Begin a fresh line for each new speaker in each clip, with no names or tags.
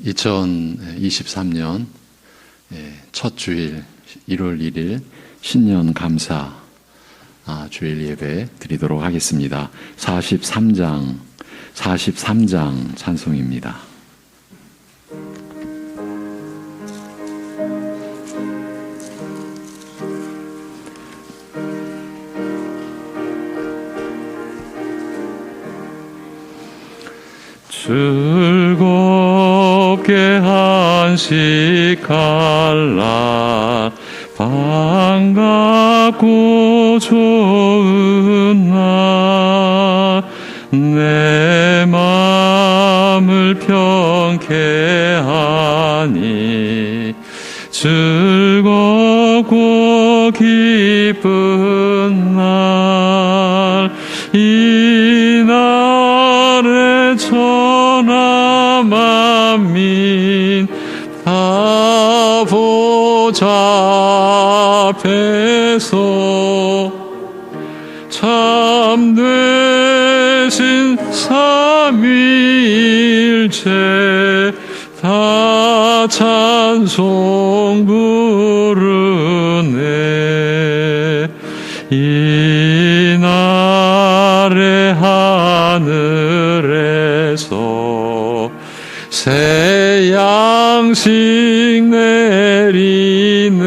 2023년 첫 주일 1월 1일 신년 감사 주일 예배 드리도록 하겠습니다. 43장 찬송입니다. 즐겁게 한식할 날 반갑고 좋은 날 내 맘을 평케하니 즐겁고 기쁜 날 이 날에 천하 만민 다 보좌 앞에서 참되신 삼위일체 다 찬송 부르네. 이 날에 하늘에서 새 양식 내리네.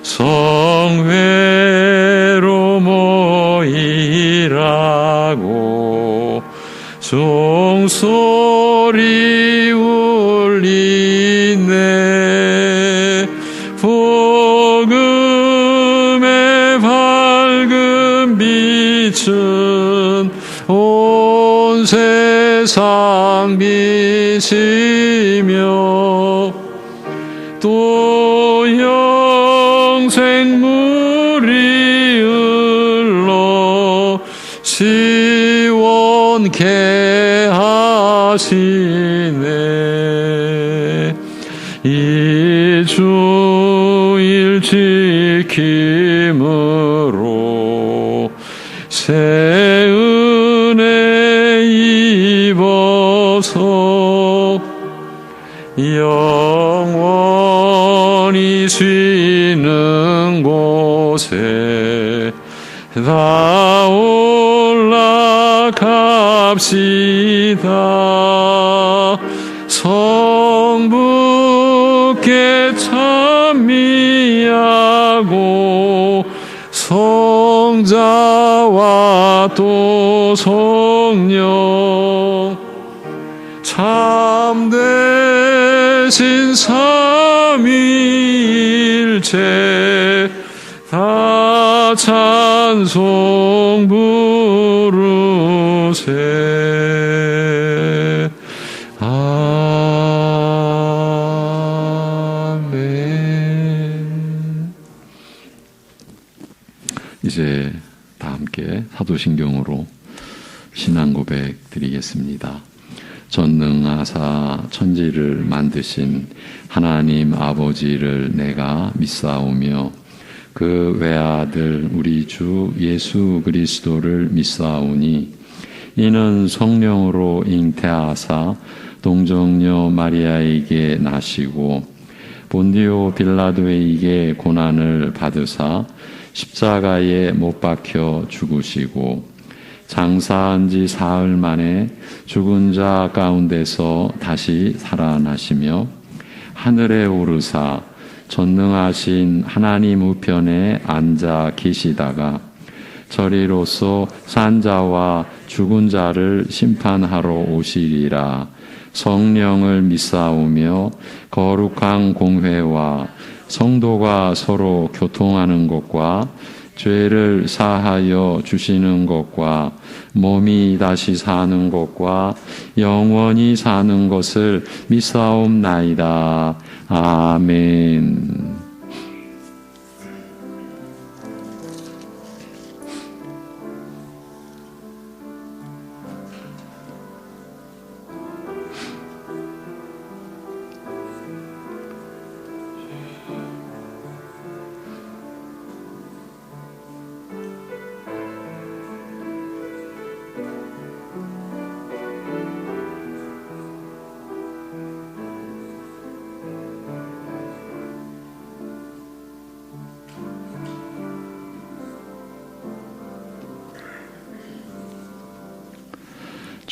성회로 모이라고 종소리 울리네. 복음의 밝은 빛은 온 세상 빛이며 또 영생물이 흘러 시원케 하시네. 이 주일 지킴으로 새 은혜 입어서 영원히 쉬는 곳에 다 올라갑시다. 성부께 찬미하고 성자와 또 성령 참되신 삼위일체 다 찬송 부르세. 아멘. 이제 다 함께 사도신경으로 신앙 고백 드리겠습니다. 전능하사 천지를 만드신 하나님 아버지를 내가 믿사오며 그 외아들 우리 주 예수 그리스도를 믿사오니 이는 성령으로 잉태하사 동정녀 마리아에게 나시고 본디오 빌라도에게 고난을 받으사 십자가에 못 박혀 죽으시고 장사한 지 사흘 만에 죽은 자 가운데서 다시 살아나시며 하늘에 오르사 전능하신 하나님 우편에 앉아 계시다가 저리로서 산 자와 죽은 자를 심판하러 오시리라. 성령을 믿사오며 거룩한 공회와 성도가 서로 교통하는 것과 죄를 사하여 주시는 것과 몸이 다시 사는 것과 영원히 사는 것을 믿사옵나이다. 아멘.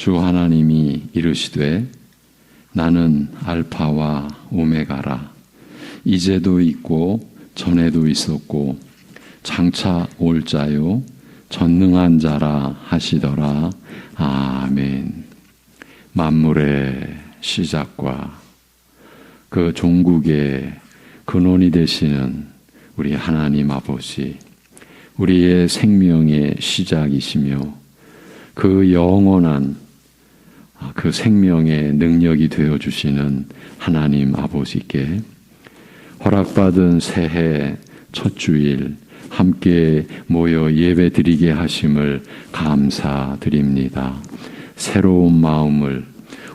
주 하나님이 이르시되 나는 알파와 오메가라. 이제도 있고 전에도 있었고 장차 올 자요 전능한 자라 하시더라. 아멘. 만물의 시작과 그 종국의 근원이 되시는 우리 하나님 아버지, 우리의 생명의 시작이시며 그 영원한 그 생명의 능력이 되어주시는 하나님 아버지께 허락받은 새해 첫 주일 함께 모여 예배 드리게 하심을 감사드립니다. 새로운 마음을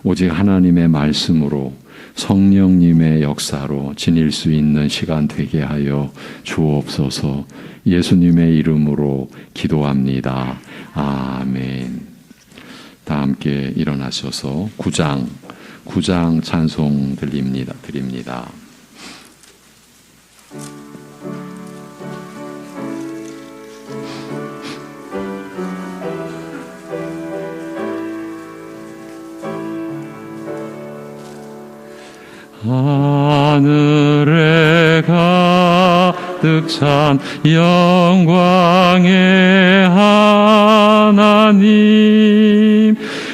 오직 하나님의 말씀으로 성령님의 역사로 지닐 수 있는 시간 되게 하여 주옵소서. 예수님의 이름으로 기도합니다. 아멘. 다 함께 일어나셔서 9장 찬송 드립니다. 하늘에 가득 찬 영광의 하나님,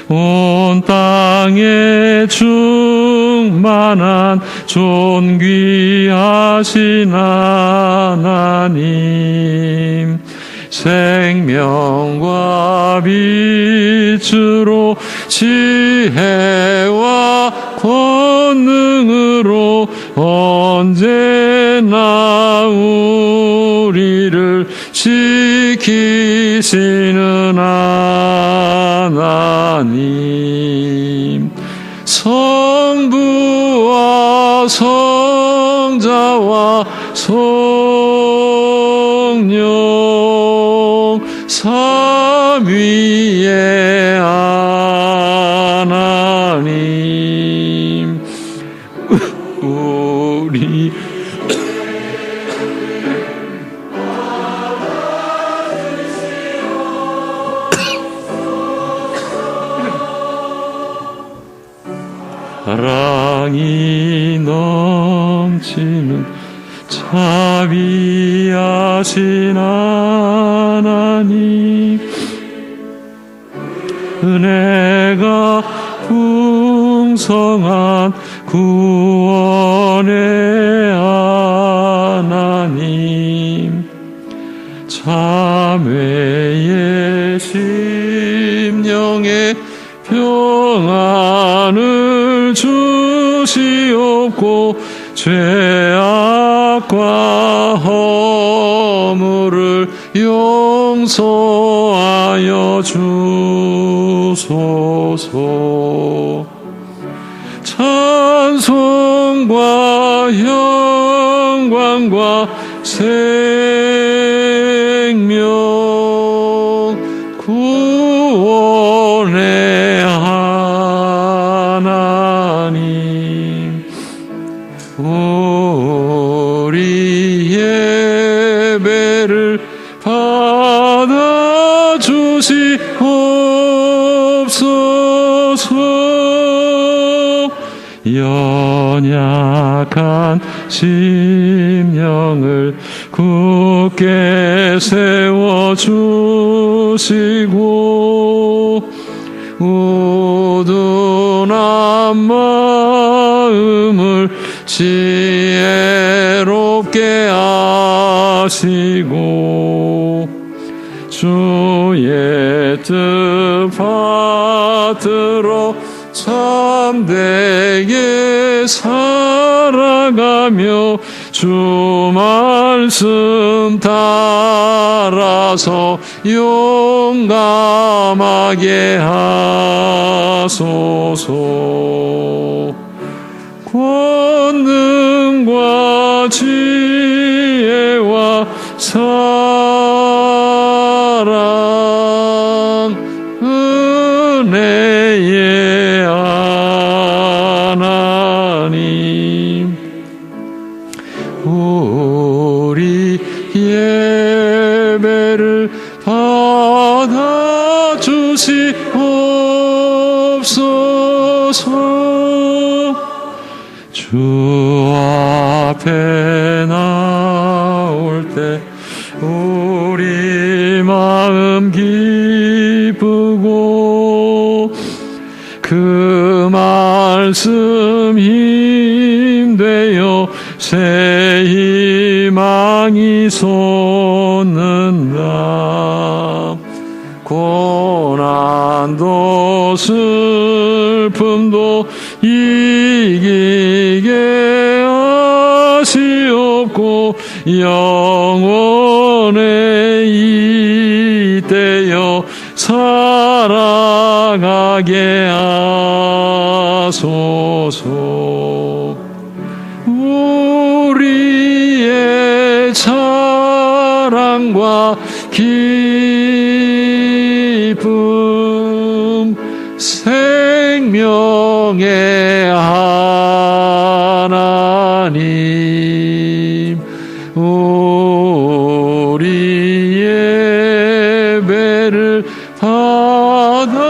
온 땅에 충만한 존귀하신 하나님, 생명과 빛으로 지혜와 권능으로 언제나 우리를 지키시는 하나님, 성부와 성자와 성령 삼위의 하나님, 우리 사랑이 넘치는 자비하신 하나님, 은혜가 풍성한 구원의 하나님, 참회의 심령에 평안을 주시옵고 죄악과 허물을 용서하여 주소서. 찬송과 영광과 생명 구원의 하나님, 우리 예배를 받아 주시옵소서. 연약한 심령을 굳게 세워주시고 우둔한 마음을 지혜롭게 하시고 주의 뜻 받들어 참되게 살아가며 주 말씀 따라서 용감하게 하소서. 권능과 지혜와 사랑 은혜의 하나님, 우리 예배를 받아 주시옵소서. 주 앞에 나올 때 우리 마음 기쁘고 그 말씀 힘되어 새 희망이 솟는다. 고난도 슬픔도 이기게 하시옵고 영원에 이때여 살아가게 하소서. 우리의 사랑과 기쁨 생명의 하나님, 우리 예배를 받아주시옵소서.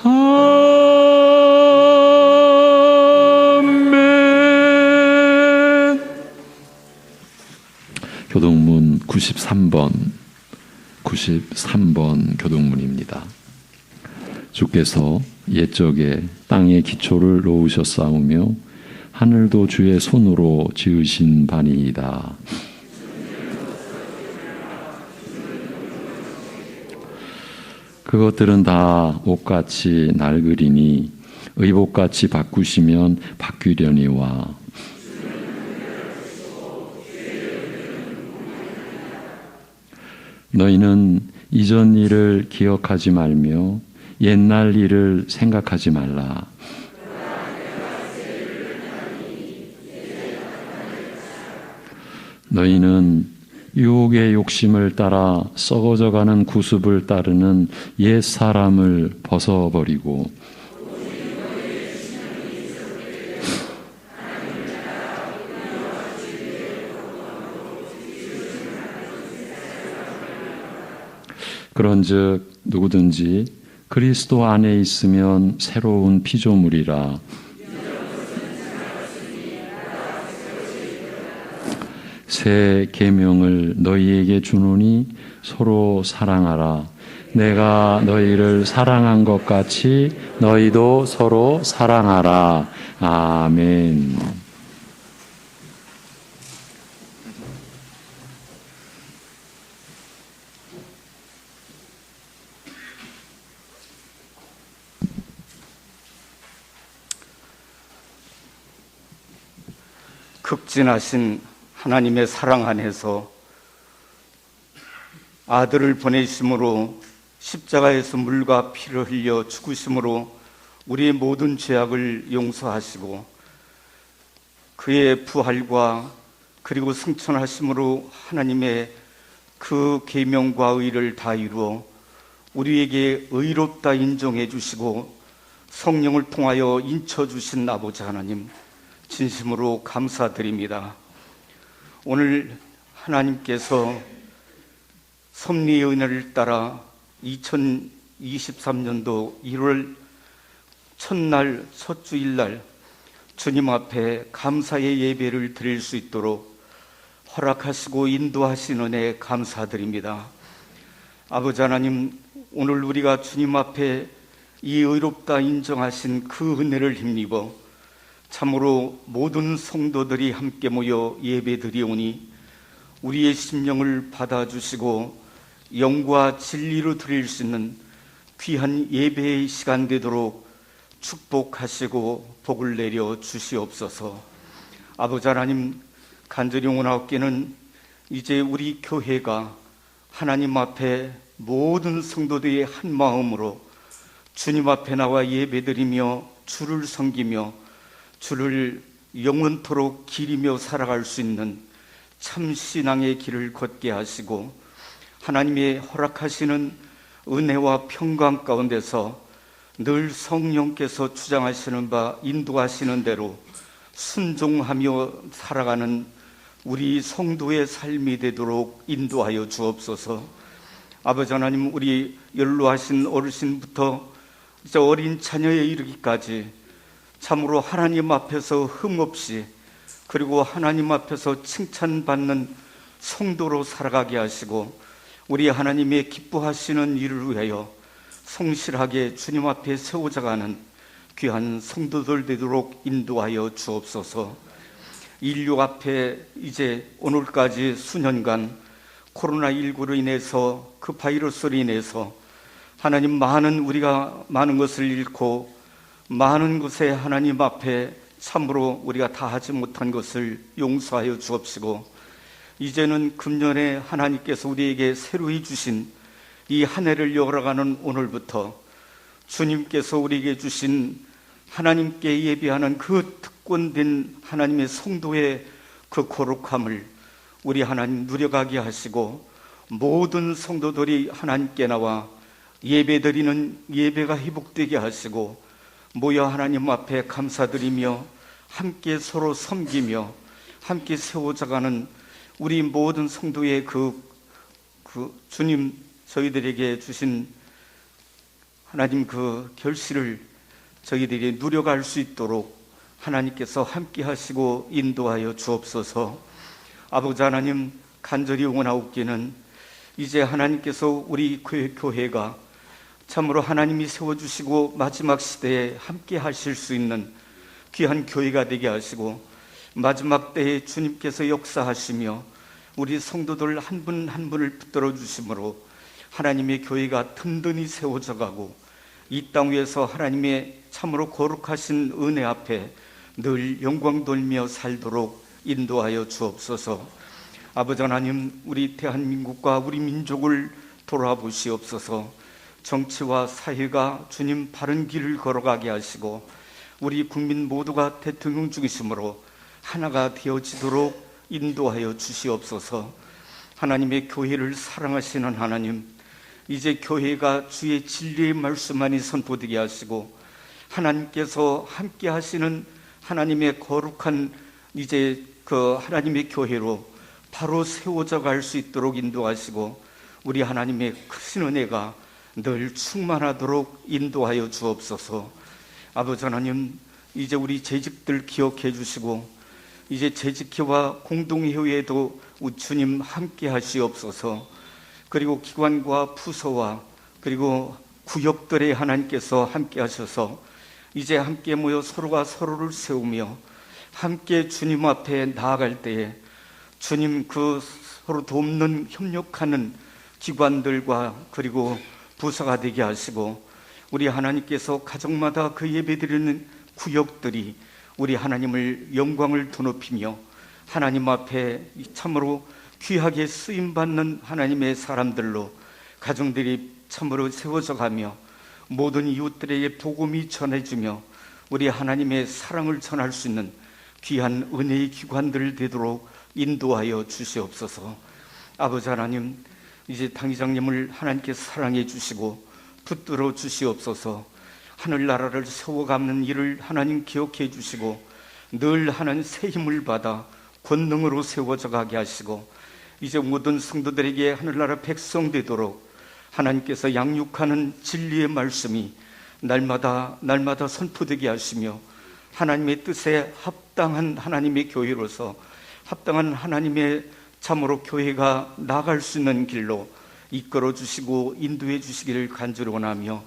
아멘. 교동문 93번 교동문입니다. 주께서 옛적에 땅에 기초를 놓으셨사오며 하늘도 주의 손으로 지으신 바니이다. 그것들은 다 옷같이 낡으리니 의복같이 바꾸시면 바뀌려니와 너희는 이전 일을 기억하지 말며 옛날 일을 생각하지 말라. 너희는 유혹의 욕심을 따라 썩어져가는 구습을 따르는 옛 사람을 벗어버리고 그런즉 누구든지 그리스도 안에 있으면 새로운 피조물이라. 새 계명을 너희에게 주노니 서로 사랑하라. 내가 너희를 사랑한 것 같이 너희도 서로 사랑하라. 아멘.
극진하신 하나님의 사랑 안에서 아들을 보내심으로 십자가에서 물과 피를 흘려 죽으심으로 우리의 모든 죄악을 용서하시고 그의 부활과 그리고 승천하심으로 하나님의 그 계명과 의를 다 이루어 우리에게 의롭다 인정해 주시고 성령을 통하여 인쳐 주신 아버지 하나님, 진심으로 감사드립니다. 오늘 하나님께서 섭리의 은혜를 따라 2023년도 1월 첫날 첫 주일날 주님 앞에 감사의 예배를 드릴 수 있도록 허락하시고 인도하신 은혜 감사드립니다. 아버지 하나님, 오늘 우리가 주님 앞에 이 의롭다 인정하신 그 은혜를 힘입어 참으로 모든 성도들이 함께 모여 예배드리오니 우리의 심령을 받아주시고 영과 진리로 드릴 수 있는 귀한 예배의 시간 되도록 축복하시고 복을 내려 주시옵소서. 아버지 하나님, 간절히 원하옵기는 이제 우리 교회가 하나님 앞에 모든 성도들이 한 마음으로 주님 앞에 나와 예배드리며 주를 섬기며 주를 영원토록 기리며 살아갈 수 있는 참 신앙의 길을 걷게 하시고 하나님의 허락하시는 은혜와 평강 가운데서 늘 성령께서 주장하시는 바 인도하시는 대로 순종하며 살아가는 우리 성도의 삶이 되도록 인도하여 주옵소서. 아버지 하나님, 우리 연로하신 어르신부터 이제 어린 자녀에 이르기까지 참으로 하나님 앞에서 흠없이, 그리고 하나님 앞에서 칭찬받는 성도로 살아가게 하시고, 우리 하나님의 기뻐하시는 일을 위하여 성실하게 주님 앞에 세워져가는 귀한 성도들 되도록 인도하여 주옵소서. 인류 앞에 이제 오늘까지 수년간 코로나19로 인해서, 그 바이러스로 인해서 하나님, 우리가 많은 것을 잃고 많은 것에 하나님 앞에 참으로 우리가 다 하지 못한 것을 용서하여 주옵시고, 이제는 금년에 하나님께서 우리에게 새로이 주신 이 한 해를 열어가는 오늘부터 주님께서 우리에게 주신 하나님께 예배하는 그 특권된 하나님의 성도의 그 거룩함을 우리 하나님 누려가게 하시고, 모든 성도들이 하나님께 나와 예배드리는 예배가 회복되게 하시고, 모여 하나님 앞에 감사드리며 함께 서로 섬기며 함께 세워져가는 우리 모든 성도의 그 주님 저희들에게 주신 하나님 그 결실을 저희들이 누려갈 수 있도록 하나님께서 함께 하시고 인도하여 주옵소서. 아버지 하나님, 간절히 원하옵기는 이제 하나님께서 우리 교회가 참으로 하나님이 세워주시고 마지막 시대에 함께 하실 수 있는 귀한 교회가 되게 하시고, 마지막 때에 주님께서 역사하시며 우리 성도들 한 분 한 분을 붙들어 주심으로 하나님의 교회가 든든히 세워져 가고, 이 땅 위에서 하나님의 참으로 거룩하신 은혜 앞에 늘 영광 돌며 살도록 인도하여 주옵소서. 아버지 하나님, 우리 대한민국과 우리 민족을 돌아보시옵소서. 정치와 사회가 주님 바른 길을 걸어가게 하시고, 우리 국민 모두가 대통령 중심으로 하나가 되어지도록 인도하여 주시옵소서. 하나님의 교회를 사랑하시는 하나님, 이제 교회가 주의 진리의 말씀만이 선포되게 하시고, 하나님께서 함께 하시는 하나님의 거룩한 이제 그 하나님의 교회로 바로 세워져 갈 수 있도록 인도하시고, 우리 하나님의 크신 은혜가 늘 충만하도록 인도하여 주옵소서. 아버지 하나님, 이제 우리 재직들 기억해 주시고, 이제 재직회와 공동회의에도 주님 함께 하시옵소서. 그리고 기관과 부서와 그리고 구역들에 하나님께서 함께 하셔서 이제 함께 모여 서로가 서로를 세우며 함께 주님 앞에 나아갈 때에 주님 그 서로 돕는 협력하는 기관들과 그리고 부서가 되게 하시고, 우리 하나님께서 가정마다 그 예배드리는 구역들이 우리 하나님을 영광을 드높이며 하나님 앞에 참으로 귀하게 쓰임받는 하나님의 사람들로 가정들이 참으로 세워져 가며 모든 이웃들에게 복음이 전해지며 우리 하나님의 사랑을 전할 수 있는 귀한 은혜의 기관들 되도록 인도하여 주시옵소서. 아버지 하나님, 이제 당회장님을 하나님께서 사랑해 주시고 붙들어 주시옵소서. 하늘나라를 세워가는 일을 하나님 기억해 주시고 늘 하나님 새 힘을 받아 권능으로 세워져 가게 하시고, 이제 모든 성도들에게 하늘나라 백성 되도록 하나님께서 양육하는 진리의 말씀이 날마다 선포되게 하시며, 하나님의 뜻에 합당한 하나님의 교회로서 합당한 하나님의 참으로 교회가 나아갈 수 있는 길로 이끌어 주시고 인도해 주시기를 간절히 원하며,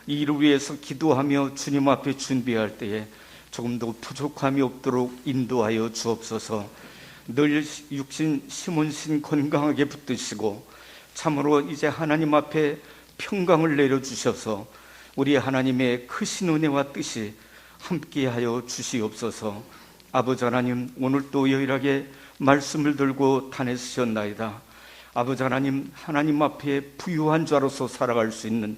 이 일을 위해서 기도하며 주님 앞에 준비할 때에 조금 더 부족함이 없도록 인도하여 주옵소서. 늘 육신 심은신 건강하게 붙드시고 참으로 이제 하나님 앞에 평강을 내려주셔서 우리 하나님의 크신 은혜와 뜻이 함께하여 주시옵소서. 아버지 하나님, 오늘 또 여일하게 말씀을 들고 단에 서셨나이다. 아버지 하나님, 하나님 앞에 부유한 자로서 살아갈 수 있는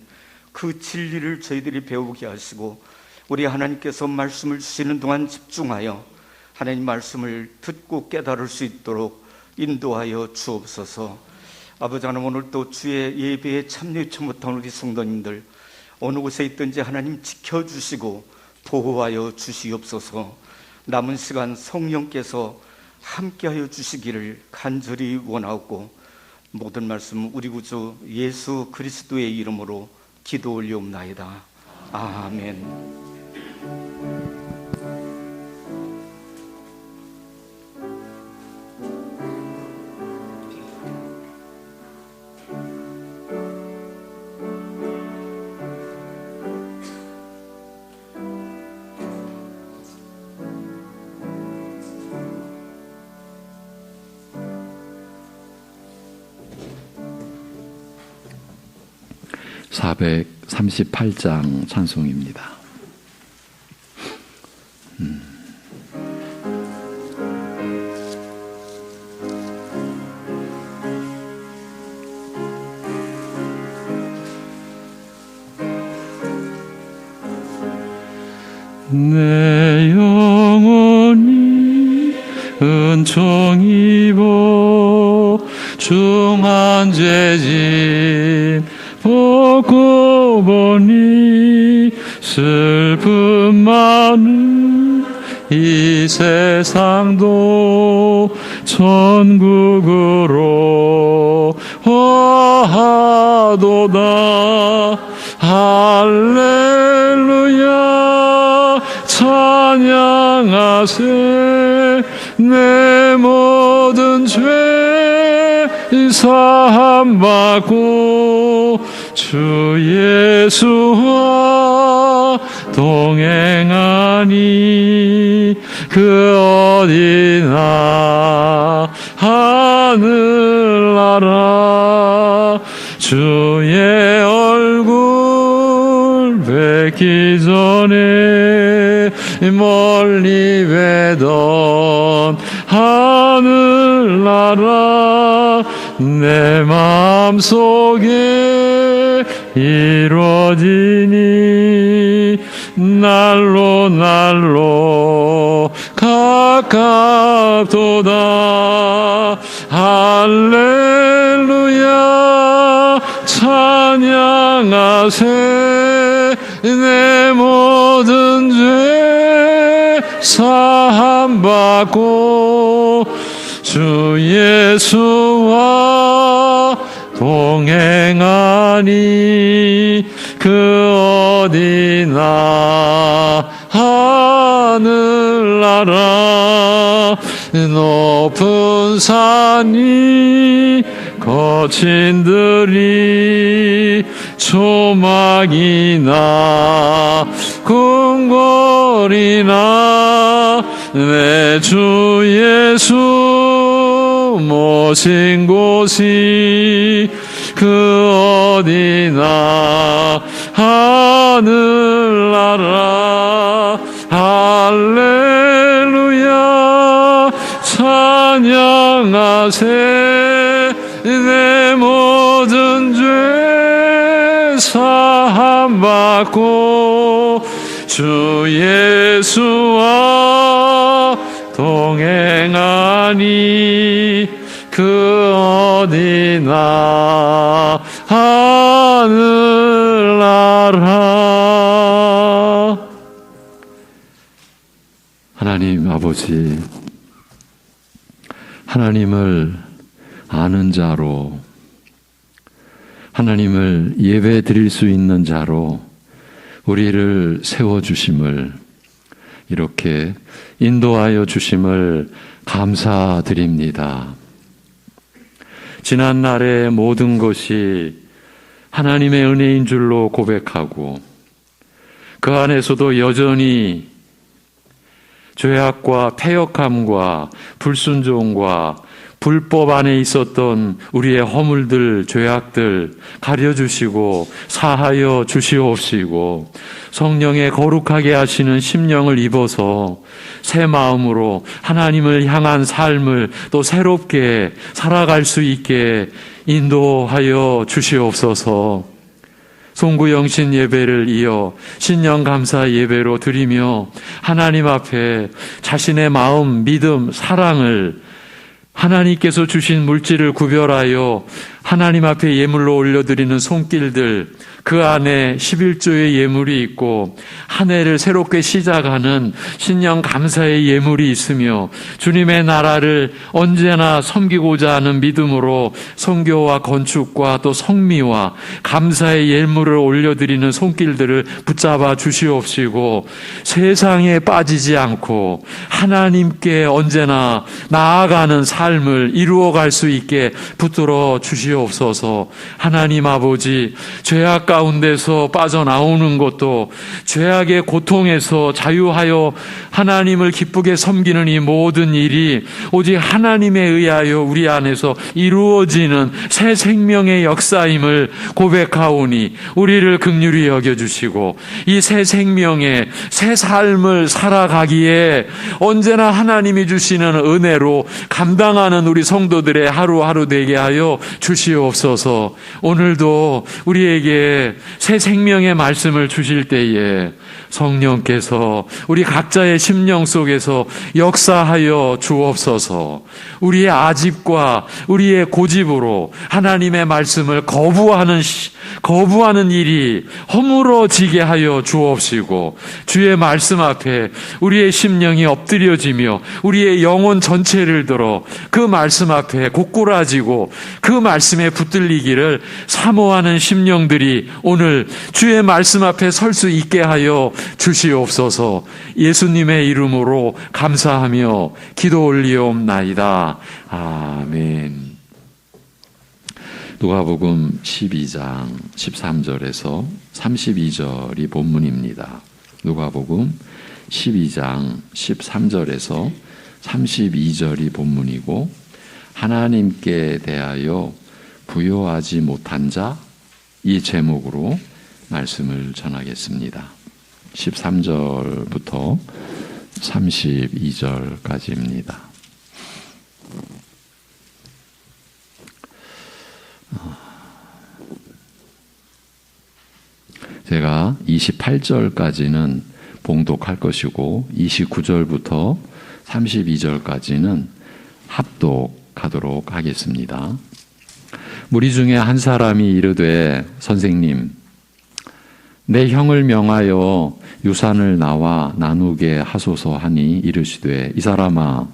그 진리를 저희들이 배우게 하시고, 우리 하나님께서 말씀을 주시는 동안 집중하여 하나님 말씀을 듣고 깨달을 수 있도록 인도하여 주옵소서. 아버지 하나님, 오늘 또 주의 예배에 참여치 못한 우리 성도님들 어느 곳에 있든지 하나님 지켜주시고 보호하여 주시옵소서. 남은 시간 성령께서 함께하여 주시기를 간절히 원하고 모든 말씀 우리 구주 예수 그리스도의 이름으로 기도 올리옵나이다. 아멘.
(438장) 찬송입니다. 내 영혼이 은총 입어 중한 죄짐 보고 보니 슬픔 많은 이 세상도 천국으로 화하도다. 할렐루야 찬양하세. 내 모든 죄 사함받고 주 예수와 동행하니 그 어디나 하늘나라 주의 얼굴 뵙기 전에 멀리 뵈던 하늘나라 내 마음속에 이루어지니 날로 날로 가깝도다. 할렐루야 찬양하세. 내 모든 죄 사함받고 주 예수와 동행하니 그 어디나 하늘나라 높은 산이 거친 들이 초막이나 궁궐이나 내 주 예수 모신 곳이 그 어디나 하늘나라. 할렐루야 찬양하세. 내 모든 죄 사함받고 주 예수와 동행하니 그 어디나 하늘나라. 하나님 아버지, 하나님을 아는 자로, 하나님을 예배 드릴 수 있는 자로 우리를 세워주심을, 이렇게 인도하여 주심을 감사드립니다. 지난날의 모든 것이 하나님의 은혜인 줄로 고백하고 그 안에서도 여전히 죄악과 패역함과 불순종과 불법 안에 있었던 우리의 허물들, 죄악들 가려주시고 사하여 주시옵시고 성령의 거룩하게 하시는 심령을 입어서 새 마음으로 하나님을 향한 삶을 또 새롭게 살아갈 수 있게 인도하여 주시옵소서. 송구영신 예배를 이어 신령 감사 예배로 드리며 하나님 앞에 자신의 마음, 믿음, 사랑을 하나님께서 주신 물질을 구별하여 하나님 앞에 예물로 올려드리는 손길들, 그 안에 11조의 예물이 있고 한 해를 새롭게 시작하는 신년 감사의 예물이 있으며 주님의 나라를 언제나 섬기고자 하는 믿음으로 선교와 건축과 또 성미와 감사의 예물을 올려드리는 손길들을 붙잡아 주시옵시고 세상에 빠지지 않고 하나님께 언제나 나아가는 삶을 이루어갈 수 있게 붙들어 주시옵소서. 하나님 아버지, 죄악 가운데서 빠져나오는 것도 죄악의 고통에서 자유하여 하나님을 기쁘게 섬기는 이 모든 일이 오직 하나님에 의하여 우리 안에서 이루어지는 새 생명의 역사임을 고백하오니 우리를 긍휼히 여겨주시고 이 새 생명의 새 삶을 살아가기에 언제나 하나님이 주시는 은혜로 감당하는 우리 성도들의 하루하루 되게 하여 주시옵소서. 오늘도 우리에게 새 생명의 말씀을 주실 때에 성령께서 우리 각자의 심령 속에서 역사하여 주옵소서. 우리의 아집과 우리의 고집으로 하나님의 말씀을 거부하는 일이 허물어지게 하여 주옵시고 주의 말씀 앞에 우리의 심령이 엎드려지며 우리의 영혼 전체를 들어 그 말씀 앞에 고꾸라지고 그 말씀에 붙들리기를 사모하는 심령들이 오늘 주의 말씀 앞에 설 수 있게 하여 주시옵소서. 예수님의 이름으로 감사하며 기도 올리옵나이다. 아멘. 누가복음 12장 13절에서 32절이 본문입니다. 누가복음 12장 13절에서 32절이 본문이고 하나님께 대하여 부요하지 못한 자, 이 제목으로 말씀을 전하겠습니다. 13절부터 32절까지입니다. 제가 28절까지는 봉독할 것이고 29절부터 32절까지는 합독하도록 하겠습니다. 무리 중에 한 사람이 이르되 선생님, 내 형을 명하여 유산을 나와 나누게 하소서 하니 이르시되 이 사람아,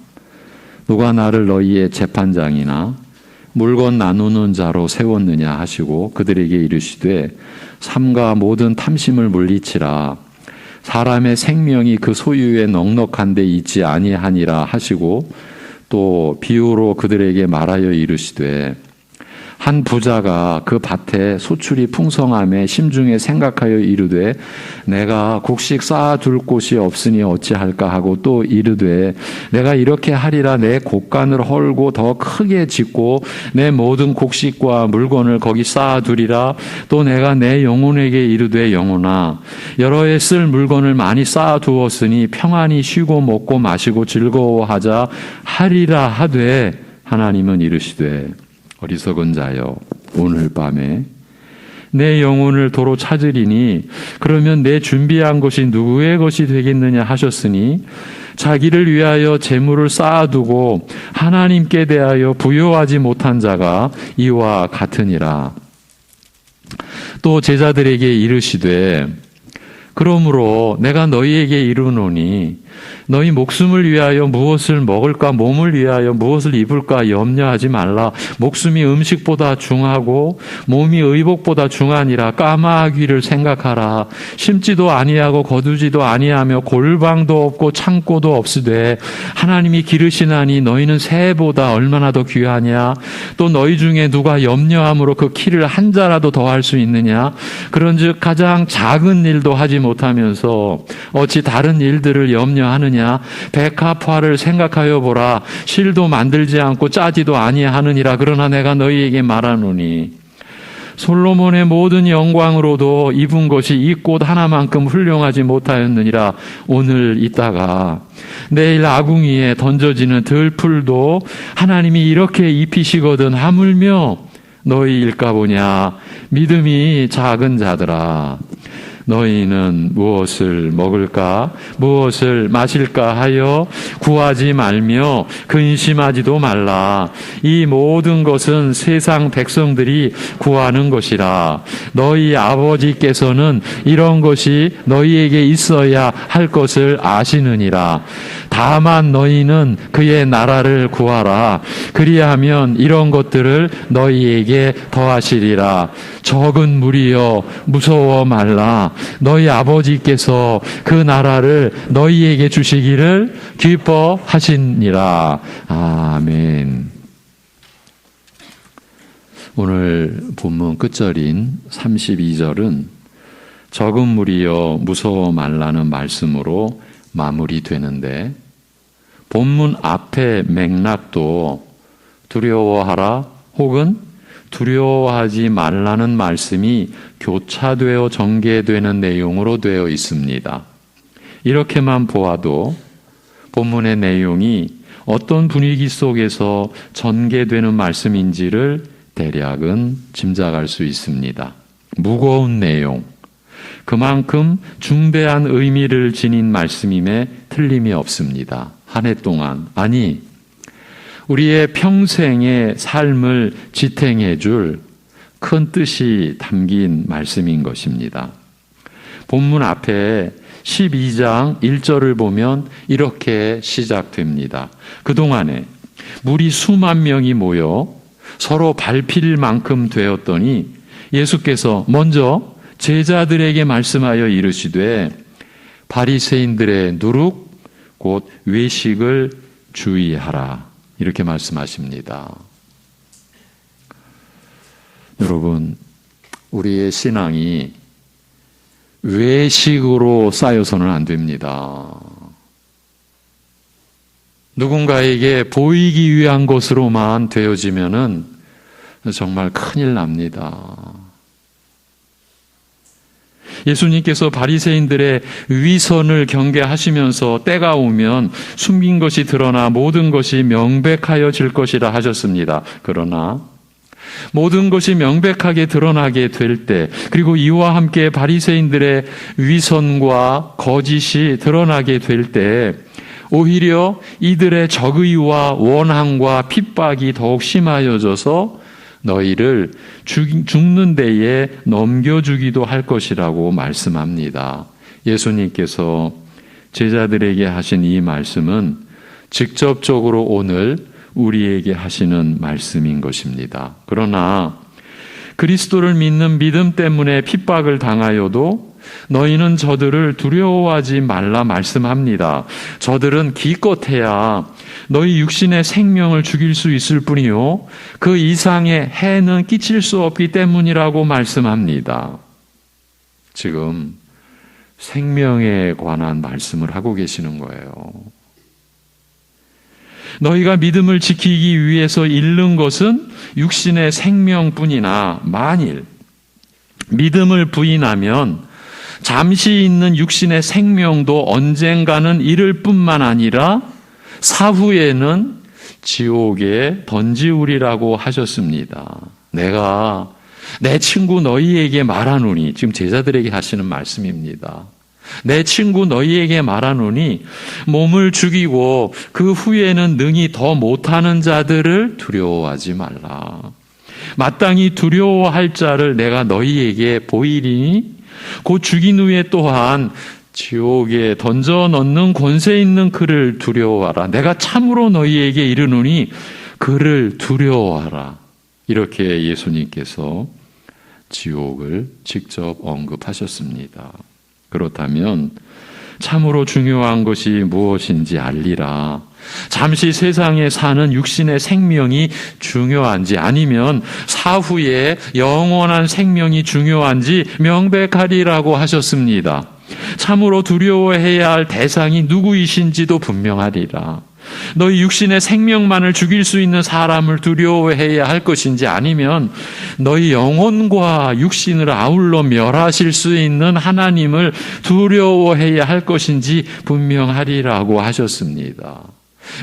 누가 나를 너희의 재판장이나 물건 나누는 자로 세웠느냐 하시고 그들에게 이르시되 삼가 모든 탐심을 물리치라. 사람의 생명이 그 소유에 넉넉한 데 있지 아니하니라 하시고 또 비유로 그들에게 말하여 이르시되 한 부자가 그 밭에 소출이 풍성함에 심중에 생각하여 이르되 내가 곡식 쌓아둘 곳이 없으니 어찌할까 하고 또 이르되 내가 이렇게 하리라. 내 곡간을 헐고 더 크게 짓고 내 모든 곡식과 물건을 거기 쌓아두리라. 또 내가 내 영혼에게 이르되 영혼아, 여러 해 쓸 물건을 많이 쌓아두었으니 평안히 쉬고 먹고 마시고 즐거워하자 하리라 하되 하나님은 이르시되 어리석은 자여, 오늘 밤에 내 영혼을 도로 찾으리니 그러면 내 준비한 것이 누구의 것이 되겠느냐 하셨으니 자기를 위하여 재물을 쌓아두고 하나님께 대하여 부요하지 못한 자가 이와 같으니라. 또 제자들에게 이르시되 그러므로 내가 너희에게 이르노니 너희 목숨을 위하여 무엇을 먹을까, 몸을 위하여 무엇을 입을까 염려하지 말라. 목숨이 음식보다 중하고 몸이 의복보다 중하니라. 까마귀를 생각하라. 심지도 아니하고 거두지도 아니하며 골방도 없고 창고도 없으되 하나님이 기르시나니 너희는 새보다 얼마나 더 귀하냐. 또 너희 중에 누가 염려함으로 그 키를 한 자라도 더할 수 있느냐. 그런즉 가장 작은 일도 하지 못하면서 어찌 다른 일들을 염려하느냐. 백합화를 생각하여 보라. 실도 만들지 않고 짜지도 아니하느니라. 그러나 내가 너희에게 말하노니 솔로몬의 모든 영광으로도 입은 것이 이 꽃 하나만큼 훌륭하지 못하였느니라. 오늘 있다가 내일 아궁이에 던져지는 들풀도 하나님이 이렇게 입히시거든 하물며 너희일까 보냐. 믿음이 작은 자들아. 너희는 무엇을 먹을까 무엇을 마실까 하여 구하지 말며 근심하지도 말라. 이 모든 것은 세상 백성들이 구하는 것이라. 너희 아버지께서는 이런 것이 너희에게 있어야 할 것을 아시느니라. 다만 너희는 그의 나라를 구하라. 그리하면 이런 것들을 너희에게 더하시리라. 적은 무리여 무서워 말라. 너희 아버지께서 그 나라를 너희에게 주시기를 기뻐하시니라. 아멘. 오늘 본문 끝절인 32절은 적은 무리여 무서워 말라는 말씀으로 마무리되는데, 본문 앞의 맥락도 두려워하라 혹은 두려워하지 말라는 말씀이 교차되어 전개되는 내용으로 되어 있습니다. 이렇게만 보아도 본문의 내용이 어떤 분위기 속에서 전개되는 말씀인지를 대략은 짐작할 수 있습니다. 무거운 내용, 그만큼 중대한 의미를 지닌 말씀임에 틀림이 없습니다. 한 해 동안, 아니 우리의 평생의 삶을 지탱해 줄 큰 뜻이 담긴 말씀인 것입니다. 본문 앞에 12장 1절을 보면 이렇게 시작됩니다. 그동안에 무리 수만 명이 모여 서로 밟힐 만큼 되었더니 예수께서 먼저 제자들에게 말씀하여 이르시되 바리새인들의 누룩 곧 외식을 주의하라. 이렇게 말씀하십니다. 여러분, 우리의 신앙이 외식으로 쌓여서는 안 됩니다. 누군가에게 보이기 위한 것으로만 되어지면은 정말 큰일 납니다. 예수님께서 바리새인들의 위선을 경계하시면서 때가 오면 숨긴 것이 드러나 모든 것이 명백하여질 것이라 하셨습니다. 그러나 모든 것이 명백하게 드러나게 될 때, 그리고 이와 함께 바리새인들의 위선과 거짓이 드러나게 될 때 오히려 이들의 적의와 원한과 핍박이 더욱 심하여져서 너희를 죽는 데에 넘겨주기도 할 것이라고 말씀합니다. 예수님께서 제자들에게 하신 이 말씀은 직접적으로 오늘 우리에게 하시는 말씀인 것입니다. 그러나 그리스도를 믿는 믿음 때문에 핍박을 당하여도 너희는 저들을 두려워하지 말라 말씀합니다. 저들은 기껏해야 너희 육신의 생명을 죽일 수 있을 뿐이요 그 이상의 해는 끼칠 수 없기 때문이라고 말씀합니다. 지금 생명에 관한 말씀을 하고 계시는 거예요. 너희가 믿음을 지키기 위해서 잃는 것은 육신의 생명뿐이나 만일 믿음을 부인하면 잠시 있는 육신의 생명도 언젠가는 잃을 뿐만 아니라 사후에는 지옥에 던지우리라고 하셨습니다. 내가 내 친구 너희에게 말하노니, 지금 제자들에게 하시는 말씀입니다. 내 친구 너희에게 말하노니 몸을 죽이고 그 후에는 능히 더 못하는 자들을 두려워하지 말라. 마땅히 두려워할 자를 내가 너희에게 보이리니 곧 죽인 후에 또한 지옥에 던져 넣는 권세 있는 그를 두려워하라. 내가 참으로 너희에게 이르노니 그를 두려워하라. 이렇게 예수님께서 지옥을 직접 언급하셨습니다. 그렇다면 참으로 중요한 것이 무엇인지 알리라. 잠시 세상에 사는 육신의 생명이 중요한지 아니면 사후에 영원한 생명이 중요한지 명백하리라고 하셨습니다. 참으로 두려워해야 할 대상이 누구이신지도 분명하리라. 너희 육신의 생명만을 죽일 수 있는 사람을 두려워해야 할 것인지 아니면 너희 영혼과 육신을 아울러 멸하실 수 있는 하나님을 두려워해야 할 것인지 분명하리라고 하셨습니다.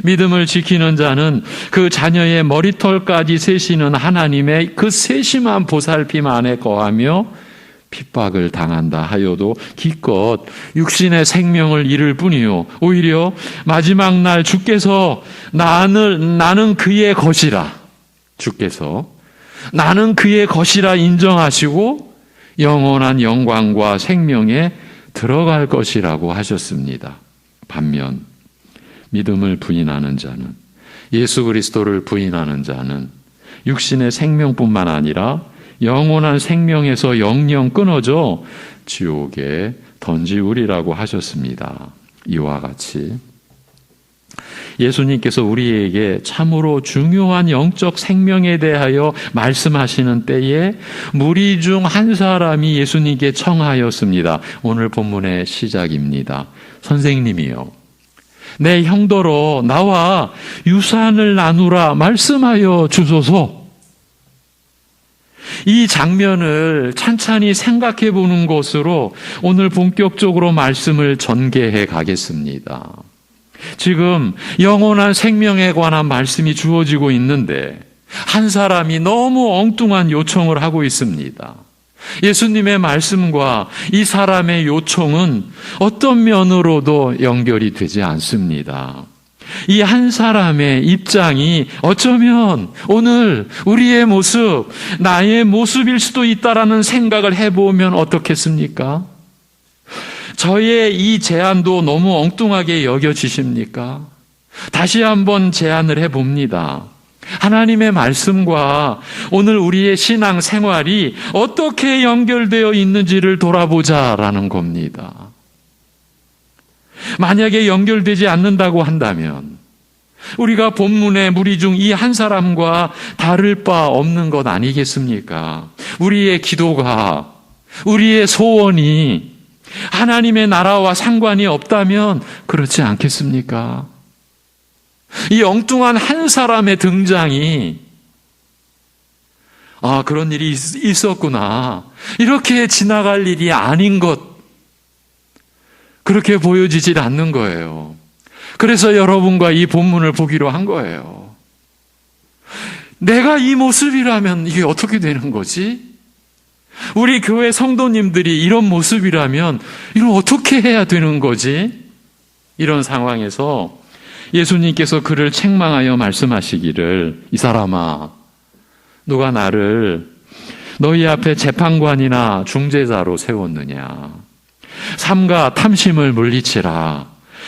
믿음을 지키는 자는 그 자녀의 머리털까지 세시는 하나님의 그 세심한 보살핌 안에 거하며 핍박을 당한다 하여도 기껏 육신의 생명을 잃을 뿐이요 오히려 마지막 날 주께서 나는 그의 것이라, 주께서 나는 그의 것이라 인정하시고 영원한 영광과 생명에 들어갈 것이라고 하셨습니다. 반면 믿음을 부인하는 자는, 예수 그리스도를 부인하는 자는 육신의 생명뿐만 아니라 영원한 생명에서 영영 끊어져 지옥에 던지우리라고 하셨습니다. 이와 같이 예수님께서 우리에게 참으로 중요한 영적 생명에 대하여 말씀하시는 때에 무리 중 한 사람이 예수님께 청하였습니다. 오늘 본문의 시작입니다. 선생님이요, 내 형더러 나와 유산을 나누라 말씀하여 주소서. 이 장면을 찬찬히 생각해 보는 것으로 오늘 본격적으로 말씀을 전개해 가겠습니다. 지금 영원한 생명에 관한 말씀이 주어지고 있는데 한 사람이 너무 엉뚱한 요청을 하고 있습니다. 예수님의 말씀과 이 사람의 요청은 어떤 면으로도 연결이 되지 않습니다. 이 한 사람의 입장이 어쩌면 오늘 우리의 모습, 나의 모습일 수도 있다라는 생각을 해보면 어떻겠습니까? 저의 이 제안도 너무 엉뚱하게 여겨지십니까? 다시 한번 제안을 해봅니다. 하나님의 말씀과 오늘 우리의 신앙 생활이 어떻게 연결되어 있는지를 돌아보자라는 겁니다. 만약에 연결되지 않는다고 한다면 우리가 본문의 무리 중 이 한 사람과 다를 바 없는 것 아니겠습니까? 우리의 기도가, 우리의 소원이 하나님의 나라와 상관이 없다면 그렇지 않겠습니까? 이 엉뚱한 한 사람의 등장이 그런 일이 있었구나, 이렇게 지나갈 일이 아닌 것, 그렇게 보여지질 않는 거예요. 그래서 여러분과 이 본문을 보기로 한 거예요. 내가 이 모습이라면 이게 어떻게 되는 거지? 우리 교회 성도님들이 이런 모습이라면 이걸 어떻게 해야 되는 거지? 이런 상황에서 예수님께서 그를 책망하여 말씀하시기를, 이 사람아, 누가 나를 너희 앞에 재판관이나 중재자로 세웠느냐? 삼가 탐심을 물리치라.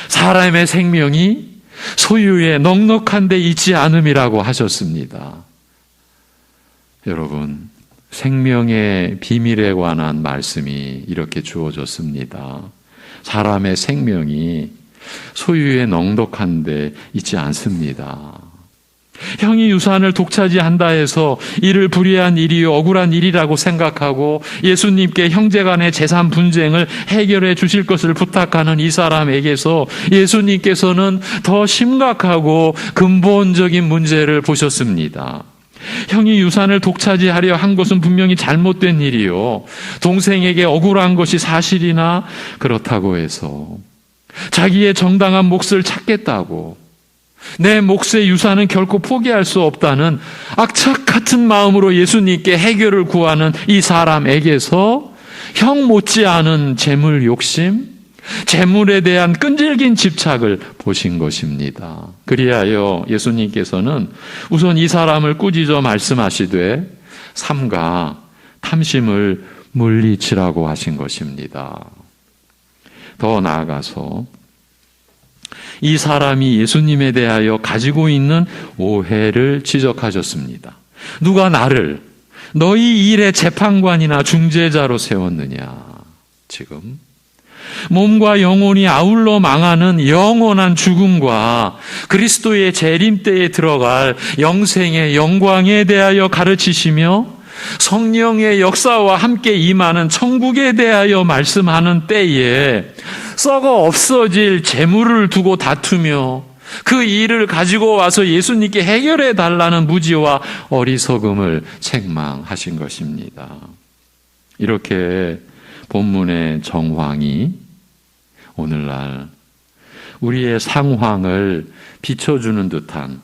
사람의 생명이 소유에 넉넉한 데 있지 않음이라고 하셨습니다. 여러분, 생명의 비밀에 관한 말씀이 이렇게 주어졌습니다. 사람의 생명이 소유에 넉넉한 데 있지 않습니다. 형이 유산을 독차지한다 해서 이를 불의한 일이 억울한 일이라고 생각하고 예수님께 형제간의 재산 분쟁을 해결해 주실 것을 부탁하는 이 사람에게서 예수님께서는 더 심각하고 근본적인 문제를 보셨습니다. 형이 유산을 독차지하려 한 것은 분명히 잘못된 일이요, 동생에게 억울한 것이 사실이나 그렇다고 해서 자기의 정당한 몫을 찾겠다고 내 몫의 유산은 결코 포기할 수 없다는 악착 같은 마음으로 예수님께 해결을 구하는 이 사람에게서 형 못지않은 재물 욕심, 재물에 대한 끈질긴 집착을 보신 것입니다. 그리하여 예수님께서는 우선 이 사람을 꾸짖어 말씀하시되 삼가 탐심을 물리치라고 하신 것입니다. 더 나아가서 이 사람이 예수님에 대하여 가지고 있는 오해를 지적하셨습니다. 누가 나를 너희 일의 재판관이나 중재자로 세웠느냐? 지금 몸과 영혼이 아울러 망하는 영원한 죽음과 그리스도의 재림 때에 들어갈 영생의 영광에 대하여 가르치시며 성령의 역사와 함께 임하는 천국에 대하여 말씀하는 때에 썩어 없어질 재물을 두고 다투며 그 일을 가지고 와서 예수님께 해결해 달라는 무지와 어리석음을 책망하신 것입니다. 이렇게 본문의 정황이 오늘날 우리의 상황을 비춰주는 듯한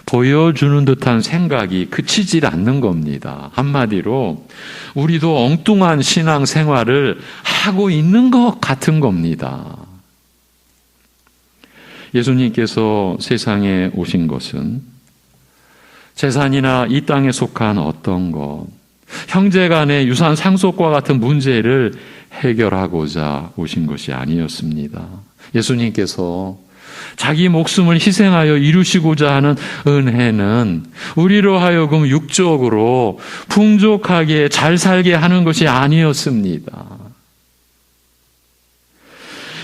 보여주는 듯한 생각이 그치질 않는 겁니다. 한마디로 우리도 엉뚱한 신앙 생활을 하고 있는 것 같은 겁니다. 예수님께서 세상에 오신 것은 재산이나 이 땅에 속한 어떤 것, 형제 간의 유산 상속과 같은 문제를 해결하고자 오신 것이 아니었습니다. 예수님께서 자기 목숨을 희생하여 이루시고자 하는 은혜는 우리로 하여금 육적으로 풍족하게 잘 살게 하는 것이 아니었습니다.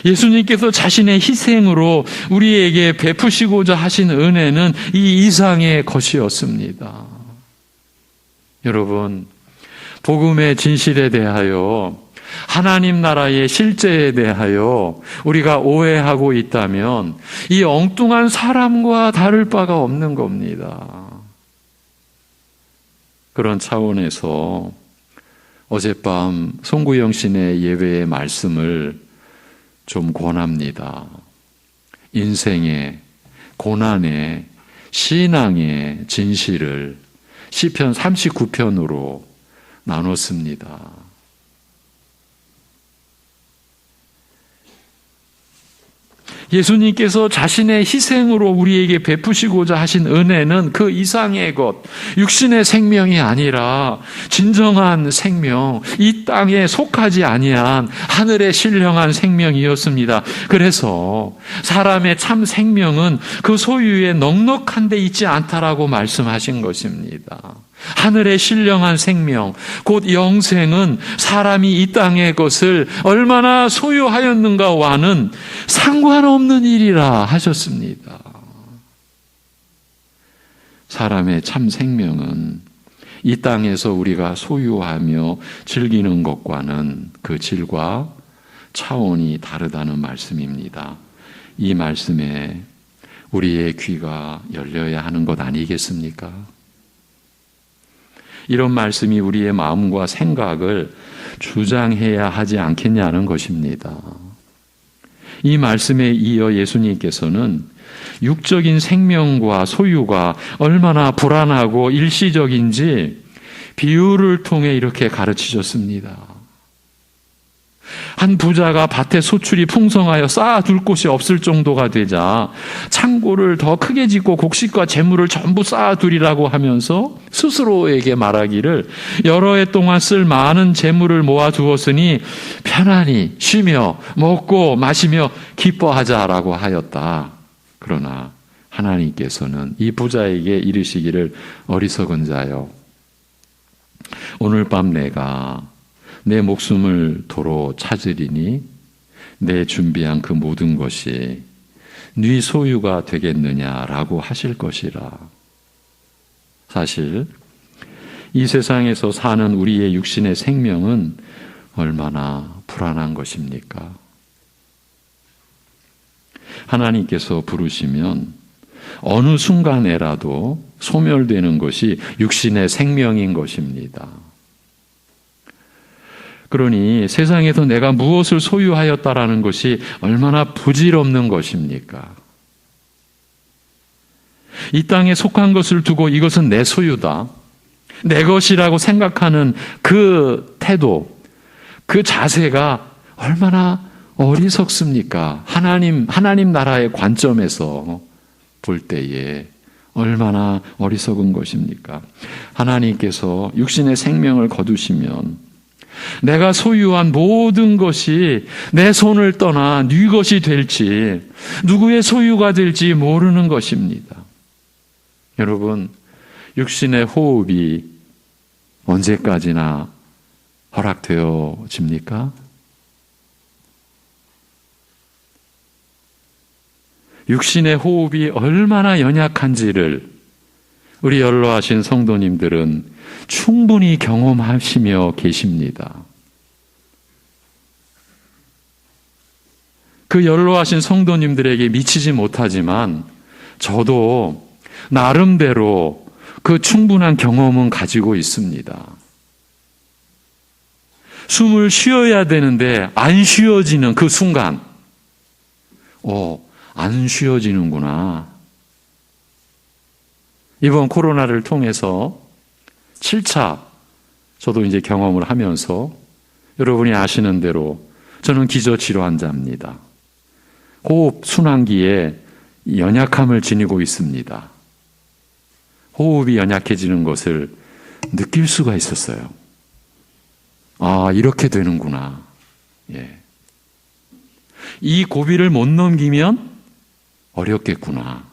예수님께서 자신의 희생으로 우리에게 베푸시고자 하신 은혜는 이 이상의 것이었습니다. 여러분, 복음의 진실에 대하여, 하나님 나라의 실제에 대하여 우리가 오해하고 있다면 이 엉뚱한 사람과 다를 바가 없는 겁니다. 그런 차원에서 어젯밤 송구영 신의 예배의 말씀을 좀 권합니다. 인생의, 고난의, 신앙의 진실을 시편 39편으로 나눴습니다. 예수님께서 자신의 희생으로 우리에게 베푸시고자 하신 은혜는 그 이상의 것, 육신의 생명이 아니라 진정한 생명, 이 땅에 속하지 아니한 하늘에 신령한 생명이었습니다. 그래서 사람의 참 생명은 그 소유에 넉넉한 데 있지 않다라고 말씀하신 것입니다. 하늘의 신령한 생명, 곧 영생은 사람이 이 땅의 것을 얼마나 소유하였는가와는 상관없는 일이라 하셨습니다. 사람의 참 생명은 이 땅에서 우리가 소유하며 즐기는 것과는 그 질과 차원이 다르다는 말씀입니다. 이 말씀에 우리의 귀가 열려야 하는 것 아니겠습니까? 이런 말씀이 우리의 마음과 생각을 주장해야 하지 않겠냐는 것입니다. 이 말씀에 이어 예수님께서는 육적인 생명과 소유가 얼마나 불안하고 일시적인지 비유를 통해 이렇게 가르치셨습니다. 한 부자가 밭에 소출이 풍성하여 쌓아둘 곳이 없을 정도가 되자 창고를 더 크게 짓고 곡식과 재물을 전부 쌓아두리라고 하면서 스스로에게 말하기를 여러 해 동안 쓸 많은 재물을 모아두었으니 편안히 쉬며 먹고 마시며 기뻐하자라고 하였다. 그러나 하나님께서는 이 부자에게 이르시기를 어리석은 자여, 오늘 밤 내가 내 목숨을 도로 찾으리니 내 준비한 그 모든 것이 네 소유가 되겠느냐라고 하실 것이라. 사실 이 세상에서 사는 우리의 육신의 생명은 얼마나 불안한 것입니까? 하나님께서 부르시면 어느 순간에라도 소멸되는 것이 육신의 생명인 것입니다. 그러니 세상에서 내가 무엇을 소유하였다라는 것이 얼마나 부질없는 것입니까? 이 땅에 속한 것을 두고 이것은 내 소유다, 내 것이라고 생각하는 그 태도, 그 자세가 얼마나 어리석습니까? 하나님 나라의 관점에서 볼 때에 얼마나 어리석은 것입니까? 하나님께서 육신의 생명을 거두시면 내가 소유한 모든 것이 내 손을 떠나 네 것이 될지, 누구의 소유가 될지 모르는 것입니다. 여러분, 육신의 호흡이 언제까지나 허락되어집니까? 육신의 호흡이 얼마나 연약한지를 우리 연로하신 성도님들은 충분히 경험하시며 계십니다. 그 연로하신 성도님들에게 미치지 못하지만 저도 나름대로 그 충분한 경험은 가지고 있습니다. 숨을 쉬어야 되는데 안 쉬어지는 그 순간, 안 쉬어지는구나. 이번 코로나를 통해서 7차 저도 이제 경험을 하면서 여러분이 아시는 대로 저는 기저질환 환자입니다. 호흡 순환기에 연약함을 지니고 있습니다. 호흡이 연약해지는 것을 느낄 수가 있었어요. 아, 이렇게 되는구나. 예. 이 고비를 못 넘기면 어렵겠구나.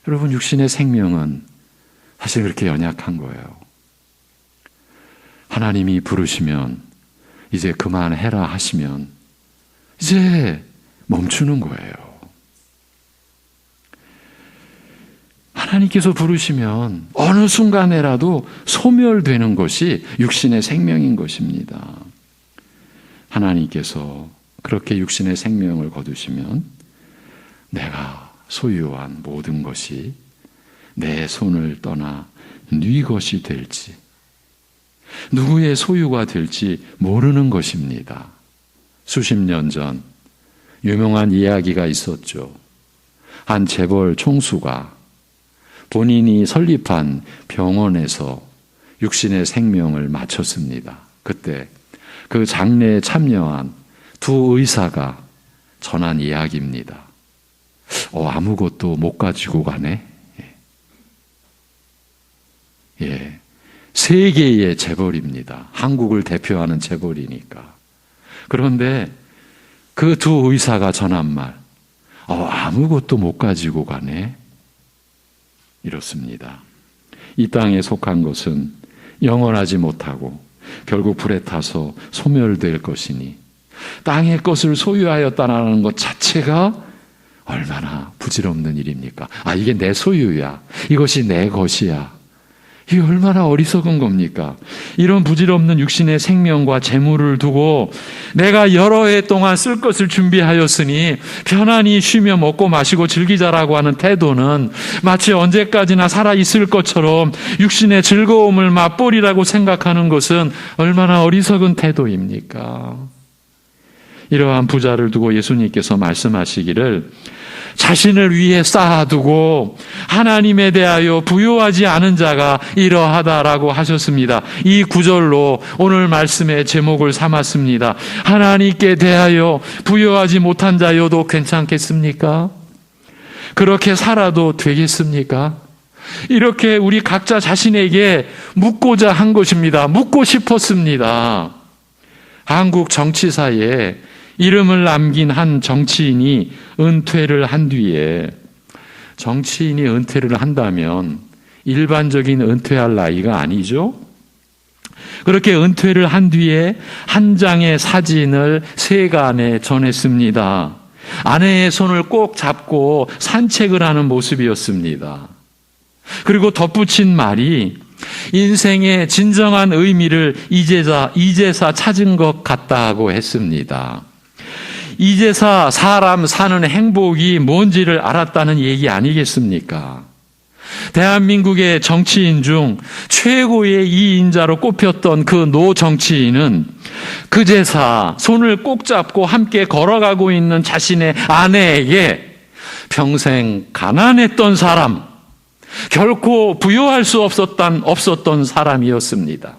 여러분, 육신의 생명은 사실 그렇게 연약한 거예요. 하나님이 부르시면 이제 그만해라 하시면 이제 멈추는 거예요. 하나님께서 부르시면 어느 순간에라도 소멸되는 것이 육신의 생명인 것입니다. 하나님께서 그렇게 육신의 생명을 거두시면 내가 소유한 모든 것이 내 손을 떠나 네 것이 될지, 누구의 소유가 될지 모르는 것입니다. 수십 년 전 유명한 이야기가 있었죠. 한 재벌 총수가 본인이 설립한 병원에서 육신의 생명을 마쳤습니다. 그때 그 장례에 참여한 두 의사가 전한 이야기입니다. 아무것도 못 가지고 가네. 예. 세계의 재벌입니다. 한국을 대표하는 재벌이니까. 그런데 그 두 의사가 전한 말, 아무것도 못 가지고 가네. 이렇습니다. 이 땅에 속한 것은 영원하지 못하고 결국 불에 타서 소멸될 것이니 땅의 것을 소유하였다는 것 자체가 얼마나 부질없는 일입니까? 이게 내 소유야. 이것이 내 것이야. 이게 얼마나 어리석은 겁니까? 이런 부질없는 육신의 생명과 재물을 두고 내가 여러 해 동안 쓸 것을 준비하였으니 편안히 쉬며 먹고 마시고 즐기자라고 하는 태도는 마치 언제까지나 살아있을 것처럼 육신의 즐거움을 맛보리라고 생각하는 것은 얼마나 어리석은 태도입니까? 이러한 부자를 두고 예수님께서 말씀하시기를 자신을 위해 쌓아두고 하나님에 대하여 부요하지 않은 자가 이러하다라고 하셨습니다. 이 구절로 오늘 말씀의 제목을 삼았습니다. 하나님께 대하여 부요하지 못한 자여도 괜찮겠습니까? 그렇게 살아도 되겠습니까? 이렇게 우리 각자 자신에게 묻고자 한 것입니다. 묻고 싶었습니다. 한국 정치사에 이름을 남긴 한 정치인이 은퇴를 한 뒤에, 정치인이 은퇴를 한다면 일반적인 은퇴할 나이가 아니죠. 그렇게 은퇴를 한 뒤에 한 장의 사진을 세간에 전했습니다. 아내의 손을 꼭 잡고 산책을 하는 모습이었습니다. 그리고 덧붙인 말이 인생의 진정한 의미를 이제사 찾은 것 같다고 했습니다. 이제사 사람 사는 행복이 뭔지를 알았다는 얘기 아니겠습니까? 대한민국의 정치인 중 최고의 이인자로 꼽혔던 그 노 정치인은 그제사 손을 꼭 잡고 함께 걸어가고 있는 자신의 아내에게 평생 가난했던 사람, 결코 부요할 수 없었던 사람이었습니다.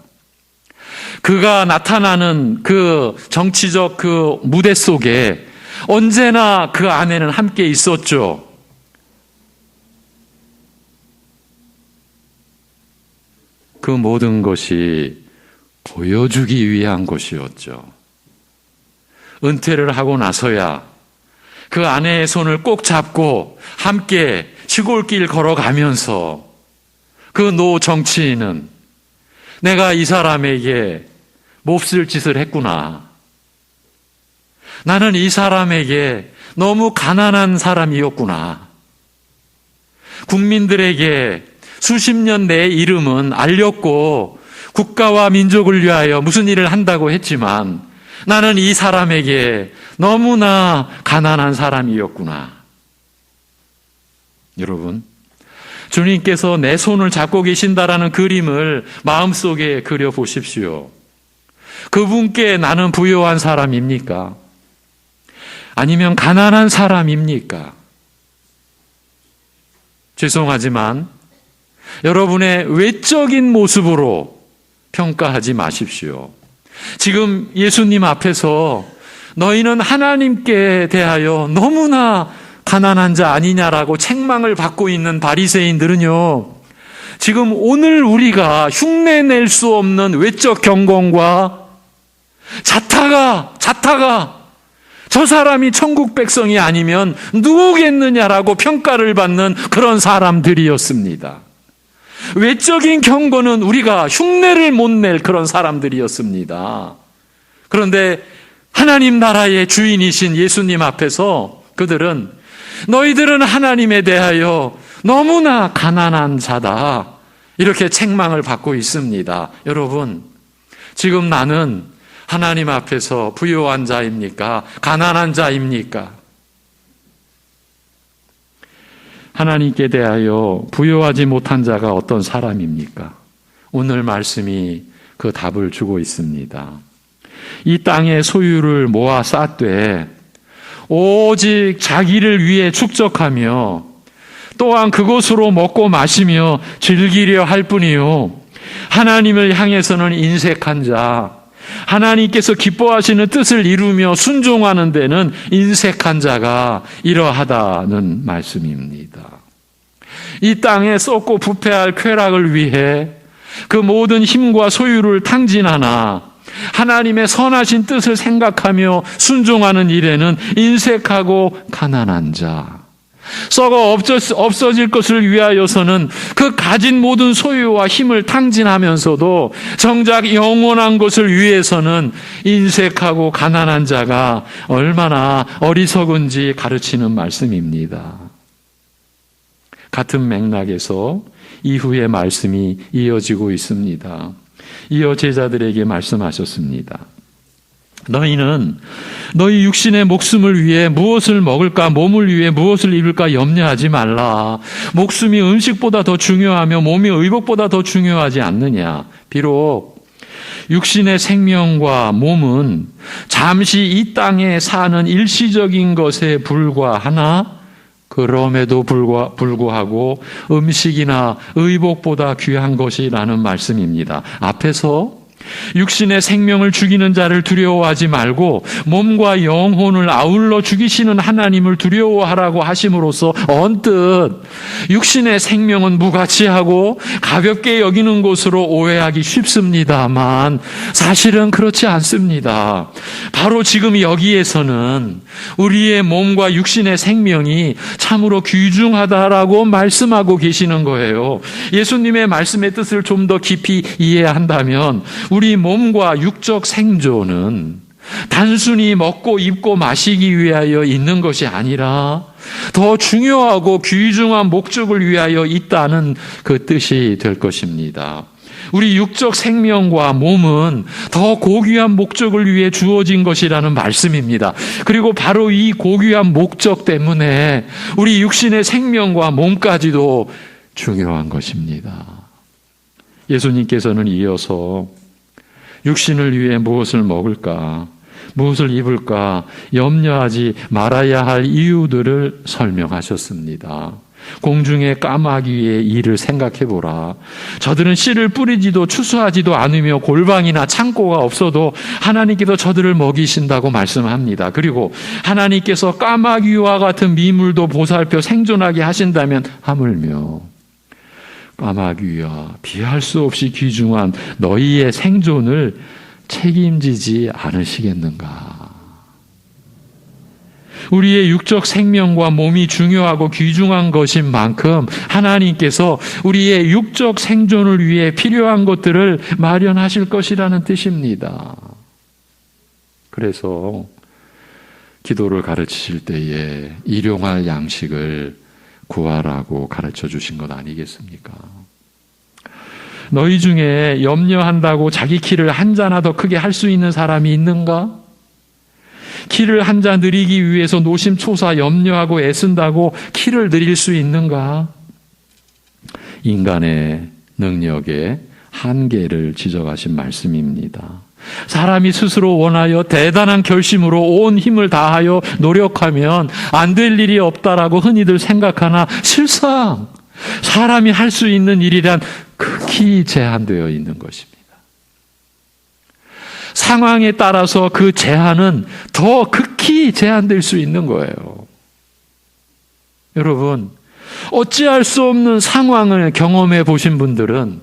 그가 나타나는 그 정치적 그 무대 속에 언제나 그 아내는 함께 있었죠. 그 모든 것이 보여주기 위한 것이었죠. 은퇴를 하고 나서야 그 아내의 손을 꼭 잡고 함께 시골길 걸어가면서 그 노 정치인은 내가 이 사람에게 몹쓸 짓을 했구나. 나는 이 사람에게 너무 가난한 사람이었구나. 국민들에게 수십 년 내 이름은 알렸고 국가와 민족을 위하여 무슨 일을 한다고 했지만 나는 이 사람에게 너무나 가난한 사람이었구나. 여러분, 주님께서 내 손을 잡고 계신다라는 그림을 마음속에 그려보십시오. 그분께 나는 부요한 사람입니까? 아니면 가난한 사람입니까? 죄송하지만 여러분의 외적인 모습으로 평가하지 마십시오. 지금 예수님 앞에서 너희는 하나님께 대하여 너무나 가난한 자 아니냐라고 책망을 받고 있는 바리새인들은요, 지금 오늘 우리가 흉내낼 수 없는 외적 경건과 자타가 저 사람이 천국 백성이 아니면 누구겠느냐라고 평가를 받는 그런 사람들이었습니다. 외적인 경건은 우리가 흉내를 못 낼 그런 사람들이었습니다. 그런데 하나님 나라의 주인이신 예수님 앞에서 그들은 너희들은 하나님에 대하여 너무나 가난한 자다, 이렇게 책망을 받고 있습니다. 여러분, 지금 나는 하나님 앞에서 부유한 자입니까? 가난한 자입니까? 하나님께 대하여 부유하지 못한 자가 어떤 사람입니까? 오늘 말씀이 그 답을 주고 있습니다. 이 땅의 소유를 모아 쌓되 오직 자기를 위해 축적하며 또한 그것으로 먹고 마시며 즐기려 할 뿐이요, 하나님을 향해서는 인색한 자, 하나님께서 기뻐하시는 뜻을 이루며 순종하는 데는 인색한 자가 이러하다는 말씀입니다. 이 땅에 썩고 부패할 쾌락을 위해 그 모든 힘과 소유를 탕진하나 하나님의 선하신 뜻을 생각하며 순종하는 일에는 인색하고 가난한 자, 썩어 없어질 것을 위하여서는 그 가진 모든 소유와 힘을 탕진하면서도 정작 영원한 것을 위해서는 인색하고 가난한 자가 얼마나 어리석은지 가르치는 말씀입니다. 같은 맥락에서 이후의 말씀이 이어지고 있습니다. 이어 제자들에게 말씀하셨습니다. 너희는 너희 육신의 목숨을 위해 무엇을 먹을까, 몸을 위해 무엇을 입을까 염려하지 말라. 목숨이 음식보다 더 중요하며 몸이 의복보다 더 중요하지 않느냐. 비록 육신의 생명과 몸은 잠시 이 땅에 사는 일시적인 것에 불과하나 그럼에도 불구하고 음식이나 의복보다 귀한 것이라는 말씀입니다. 앞에서 육신의 생명을 죽이는 자를 두려워하지 말고 몸과 영혼을 아울러 죽이시는 하나님을 두려워하라고 하심으로써 언뜻 육신의 생명은 무가치하고 가볍게 여기는 것으로 오해하기 쉽습니다만 사실은 그렇지 않습니다. 바로 지금 여기에서는 우리의 몸과 육신의 생명이 참으로 귀중하다라고 말씀하고 계시는 거예요. 예수님의 말씀의 뜻을 좀 더 깊이 이해한다면 우리 몸과 육적 생존은 단순히 먹고 입고 마시기 위하여 있는 것이 아니라 더 중요하고 귀중한 목적을 위하여 있다는 그 뜻이 될 것입니다. 우리 육적 생명과 몸은 더 고귀한 목적을 위해 주어진 것이라는 말씀입니다. 그리고 바로 이 고귀한 목적 때문에 우리 육신의 생명과 몸까지도 중요한 것입니다. 예수님께서는 이어서 육신을 위해 무엇을 먹을까, 무엇을 입을까 염려하지 말아야 할 이유들을 설명하셨습니다. 공중의 까마귀의 일을 생각해보라. 저들은 씨를 뿌리지도 추수하지도 않으며 골방이나 창고가 없어도 하나님께서 저들을 먹이신다고 말씀합니다. 그리고 하나님께서 까마귀와 같은 미물도 보살펴 생존하게 하신다면 하물며 까마귀와 비할 수 없이 귀중한 너희의 생존을 책임지지 않으시겠는가? 우리의 육적 생명과 몸이 중요하고 귀중한 것인 만큼 하나님께서 우리의 육적 생존을 위해 필요한 것들을 마련하실 것이라는 뜻입니다. 그래서 기도를 가르치실 때에 일용할 양식을 구하라고 가르쳐 주신 것 아니겠습니까? 너희 중에 염려한다고 자기 키를 한 자나 더 크게 할 수 있는 사람이 있는가? 키를 한 자 늘리기 위해서 노심초사 염려하고 애쓴다고 키를 늘릴 수 있는가? 인간의 능력의 한계를 지적하신 말씀입니다. 사람이 스스로 원하여 대단한 결심으로 온 힘을 다하여 노력하면 안 될 일이 없다라고 흔히들 생각하나 실상 사람이 할 수 있는 일이란 극히 제한되어 있는 것입니다. 상황에 따라서 그 제한은 더 극히 제한될 수 있는 거예요. 여러분, 어찌할 수 없는 상황을 경험해 보신 분들은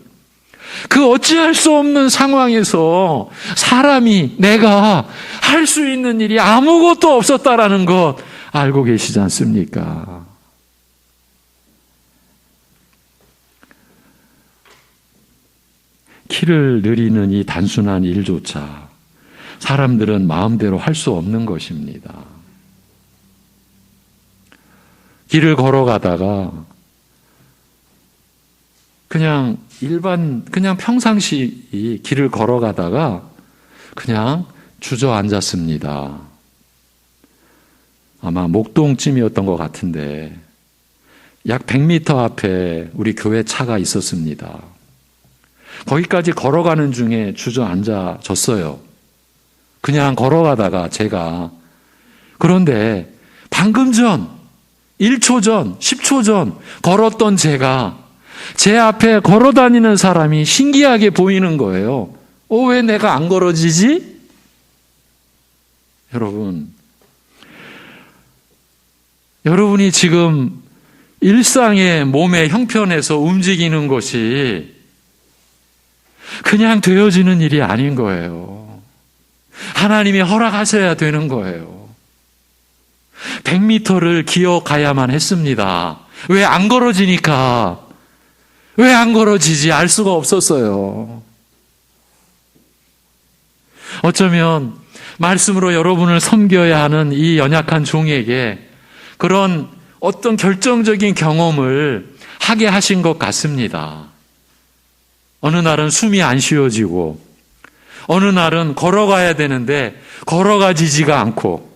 그 어찌할 수 없는 상황에서 사람이 내가 할 수 있는 일이 아무것도 없었다라는 것 알고 계시지 않습니까? 키를 늘리는 이 단순한 일조차 사람들은 마음대로 할 수 없는 것입니다. 길을 걸어가다가 그냥 평상시 길을 걸어가다가 그냥 주저앉았습니다. 아마 목동쯤이었던 것 같은데 약 100m 앞에 우리 교회 차가 있었습니다. 거기까지 걸어가는 중에 주저앉아졌어요. 그냥 걸어가다가 제가. 그런데 방금 전, 1초 전, 10초 전 걸었던 제가 제 앞에 걸어다니는 사람이 신기하게 보이는 거예요. 왜 내가 안 걸어지지? 여러분이 지금 일상의 몸의 형편에서 움직이는 것이 그냥 되어지는 일이 아닌 거예요. 하나님이 허락하셔야 되는 거예요. 100m를 기어가야만 했습니다. 왜 안 걸어지니까? 왜 안 걸어지지? 알 수가 없었어요. 어쩌면 말씀으로 여러분을 섬겨야 하는 이 연약한 종에게 그런 어떤 결정적인 경험을 하게 하신 것 같습니다. 어느 날은 숨이 안 쉬어지고 어느 날은 걸어가야 되는데 걸어가지지가 않고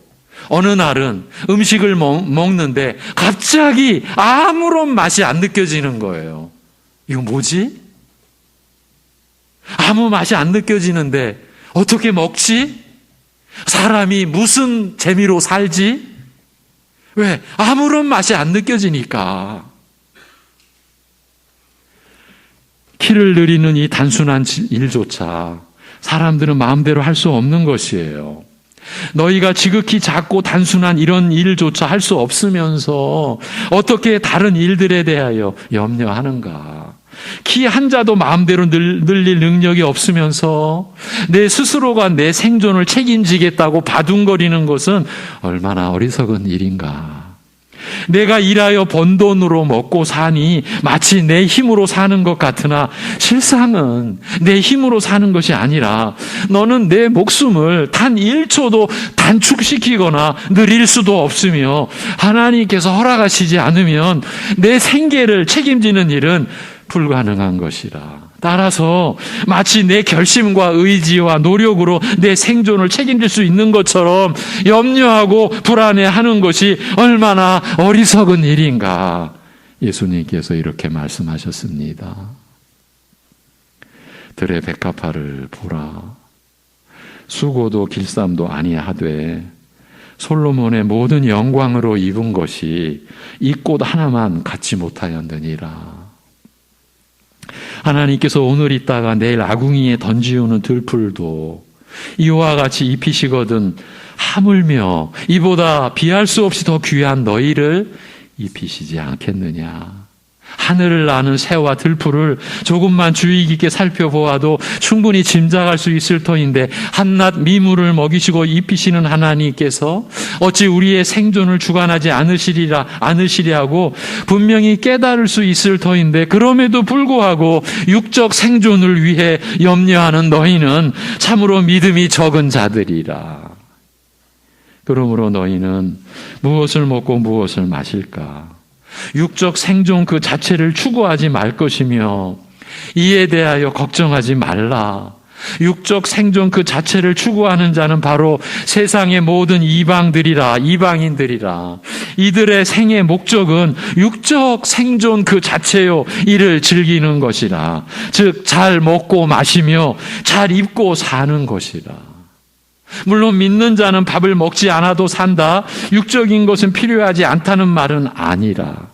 어느 날은 음식을 먹는데 갑자기 아무런 맛이 안 느껴지는 거예요. 이거 뭐지? 아무 맛이 안 느껴지는데 어떻게 먹지? 사람이 무슨 재미로 살지? 왜? 아무런 맛이 안 느껴지니까. 키를 늘리는 이 단순한 일조차 사람들은 마음대로 할 수 없는 것이에요. 너희가 지극히 작고 단순한 이런 일조차 할 수 없으면서 어떻게 다른 일들에 대하여 염려하는가? 키 한 자도 마음대로 늘릴 능력이 없으면서 내 스스로가 내 생존을 책임지겠다고 바둥거리는 것은 얼마나 어리석은 일인가? 내가 일하여 번 돈으로 먹고 사니 마치 내 힘으로 사는 것 같으나 실상은 내 힘으로 사는 것이 아니라 너는 내 목숨을 단 1초도 단축시키거나 늘릴 수도 없으며 하나님께서 허락하시지 않으면 내 생계를 책임지는 일은 불가능한 것이라. 따라서 마치 내 결심과 의지와 노력으로 내 생존을 책임질 수 있는 것처럼 염려하고 불안해하는 것이 얼마나 어리석은 일인가. 예수님께서 이렇게 말씀하셨습니다. 들의 백합화를 보라. 수고도 길쌈도 아니하되 솔로몬의 모든 영광으로 입은 것이 이 꽃 하나만 갖지 못하였느니라. 하나님께서 오늘 있다가 내일 아궁이에 던지우는 들풀도 이와 같이 입히시거든 하물며 이보다 비할 수 없이 더 귀한 너희를 입히시지 않겠느냐. 하늘을 나는 새와 들풀을 조금만 주의 깊게 살펴보아도 충분히 짐작할 수 있을 터인데 한낱 미물을 먹이시고 입히시는 하나님께서 어찌 우리의 생존을 주관하지 않으시리하고 분명히 깨달을 수 있을 터인데 그럼에도 불구하고 육적 생존을 위해 염려하는 너희는 참으로 믿음이 적은 자들이라. 그러므로 너희는 무엇을 먹고 무엇을 마실까? 육적 생존 그 자체를 추구하지 말 것이며 이에 대하여 걱정하지 말라. 육적 생존 그 자체를 추구하는 자는 바로 세상의 모든 이방인들이라. 이들의 생의 목적은 육적 생존 그 자체요 이를 즐기는 것이라. 즉 잘 먹고 마시며 잘 입고 사는 것이라. 물론 믿는 자는 밥을 먹지 않아도 산다. 육적인 것은 필요하지 않다는 말은 아니라.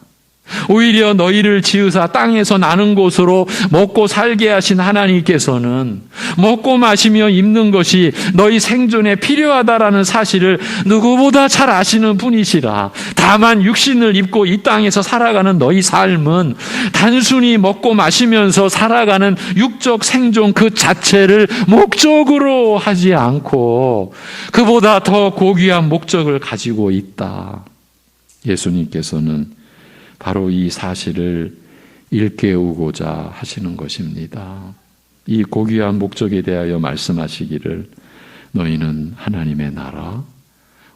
오히려 너희를 지으사 땅에서 나는 곳으로 먹고 살게 하신 하나님께서는 먹고 마시며 입는 것이 너희 생존에 필요하다라는 사실을 누구보다 잘 아시는 분이시라. 다만 육신을 입고 이 땅에서 살아가는 너희 삶은 단순히 먹고 마시면서 살아가는 육적 생존 그 자체를 목적으로 하지 않고 그보다 더 고귀한 목적을 가지고 있다. 예수님께서는 바로 이 사실을 일깨우고자 하시는 것입니다. 이 고귀한 목적에 대하여 말씀하시기를 너희는 하나님의 나라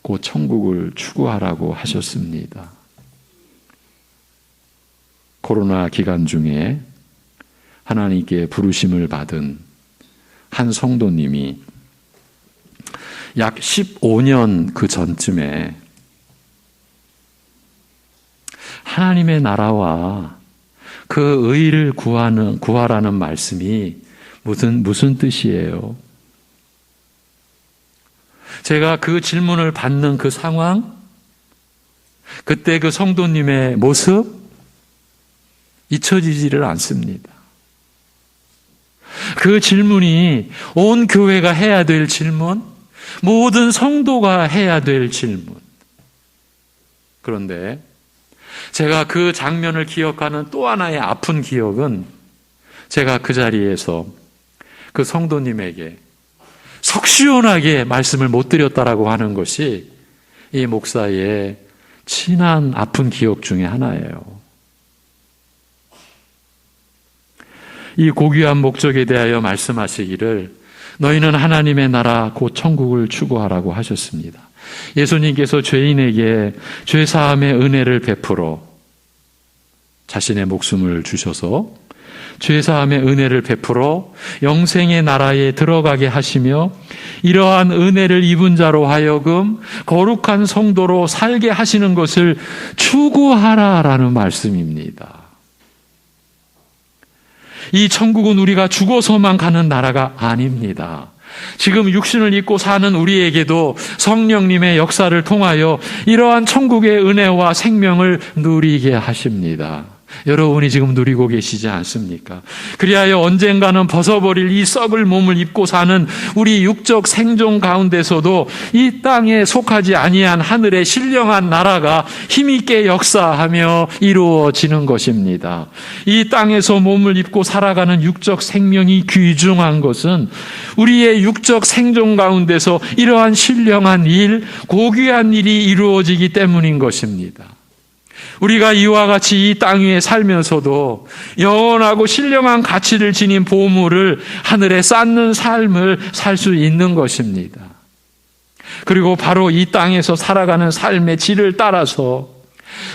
곧 천국을 추구하라고 하셨습니다. 코로나 기간 중에 하나님께 부르심을 받은 한 성도님이 약 15년 그 전쯤에 하나님의 나라와 그 의를 구하라는 말씀이 무슨 뜻이에요? 제가 그 질문을 받는 그 상황, 그때 그 성도님의 모습 잊혀지지를 않습니다. 그 질문이 온 교회가 해야 될 질문, 모든 성도가 해야 될 질문. 그런데 제가 그 장면을 기억하는 또 하나의 아픈 기억은 제가 그 자리에서 그 성도님에게 속 시원하게 말씀을 못 드렸다라고 하는 것이 이 목사의 진한 아픈 기억 중에 하나예요. 이 고귀한 목적에 대하여 말씀하시기를 너희는 하나님의 나라 곧 천국을 추구하라고 하셨습니다. 예수님께서 죄인에게 죄사함의 은혜를 베풀어 자신의 목숨을 주셔서 죄사함의 은혜를 베풀어 영생의 나라에 들어가게 하시며 이러한 은혜를 입은 자로 하여금 거룩한 성도로 살게 하시는 것을 추구하라라는 말씀입니다. 이 천국은 우리가 죽어서만 가는 나라가 아닙니다. 지금 육신을 입고 사는 우리에게도 성령님의 역사를 통하여 이러한 천국의 은혜와 생명을 누리게 하십니다. 여러분이 지금 누리고 계시지 않습니까? 그리하여 언젠가는 벗어버릴 이 썩을 몸을 입고 사는 우리 육적 생존 가운데서도 이 땅에 속하지 아니한 하늘의 신령한 나라가 힘있게 역사하며 이루어지는 것입니다. 이 땅에서 몸을 입고 살아가는 육적 생명이 귀중한 것은 우리의 육적 생존 가운데서 이러한 신령한 일, 고귀한 일이 이루어지기 때문인 것입니다. 우리가 이와 같이 이 땅 위에 살면서도 영원하고 신령한 가치를 지닌 보물을 하늘에 쌓는 삶을 살 수 있는 것입니다. 그리고 바로 이 땅에서 살아가는 삶의 질을 따라서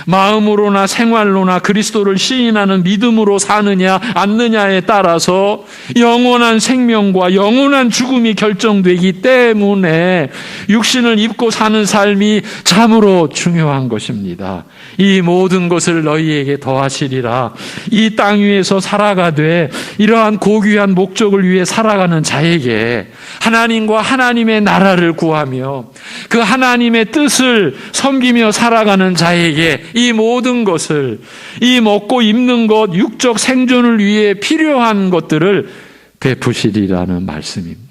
마음으로나 생활로나 그리스도를 시인하는 믿음으로 사느냐 않느냐에 따라서 영원한 생명과 영원한 죽음이 결정되기 때문에 육신을 입고 사는 삶이 참으로 중요한 것입니다. 이 모든 것을 너희에게 더하시리라. 이 땅 위에서 살아가되 이러한 고귀한 목적을 위해 살아가는 자에게 하나님과 하나님의 나라를 구하며 그 하나님의 뜻을 섬기며 살아가는 자에게 이 모든 것을, 이 먹고 입는 것, 육적 생존을 위해 필요한 것들을 베푸시리라는 말씀입니다.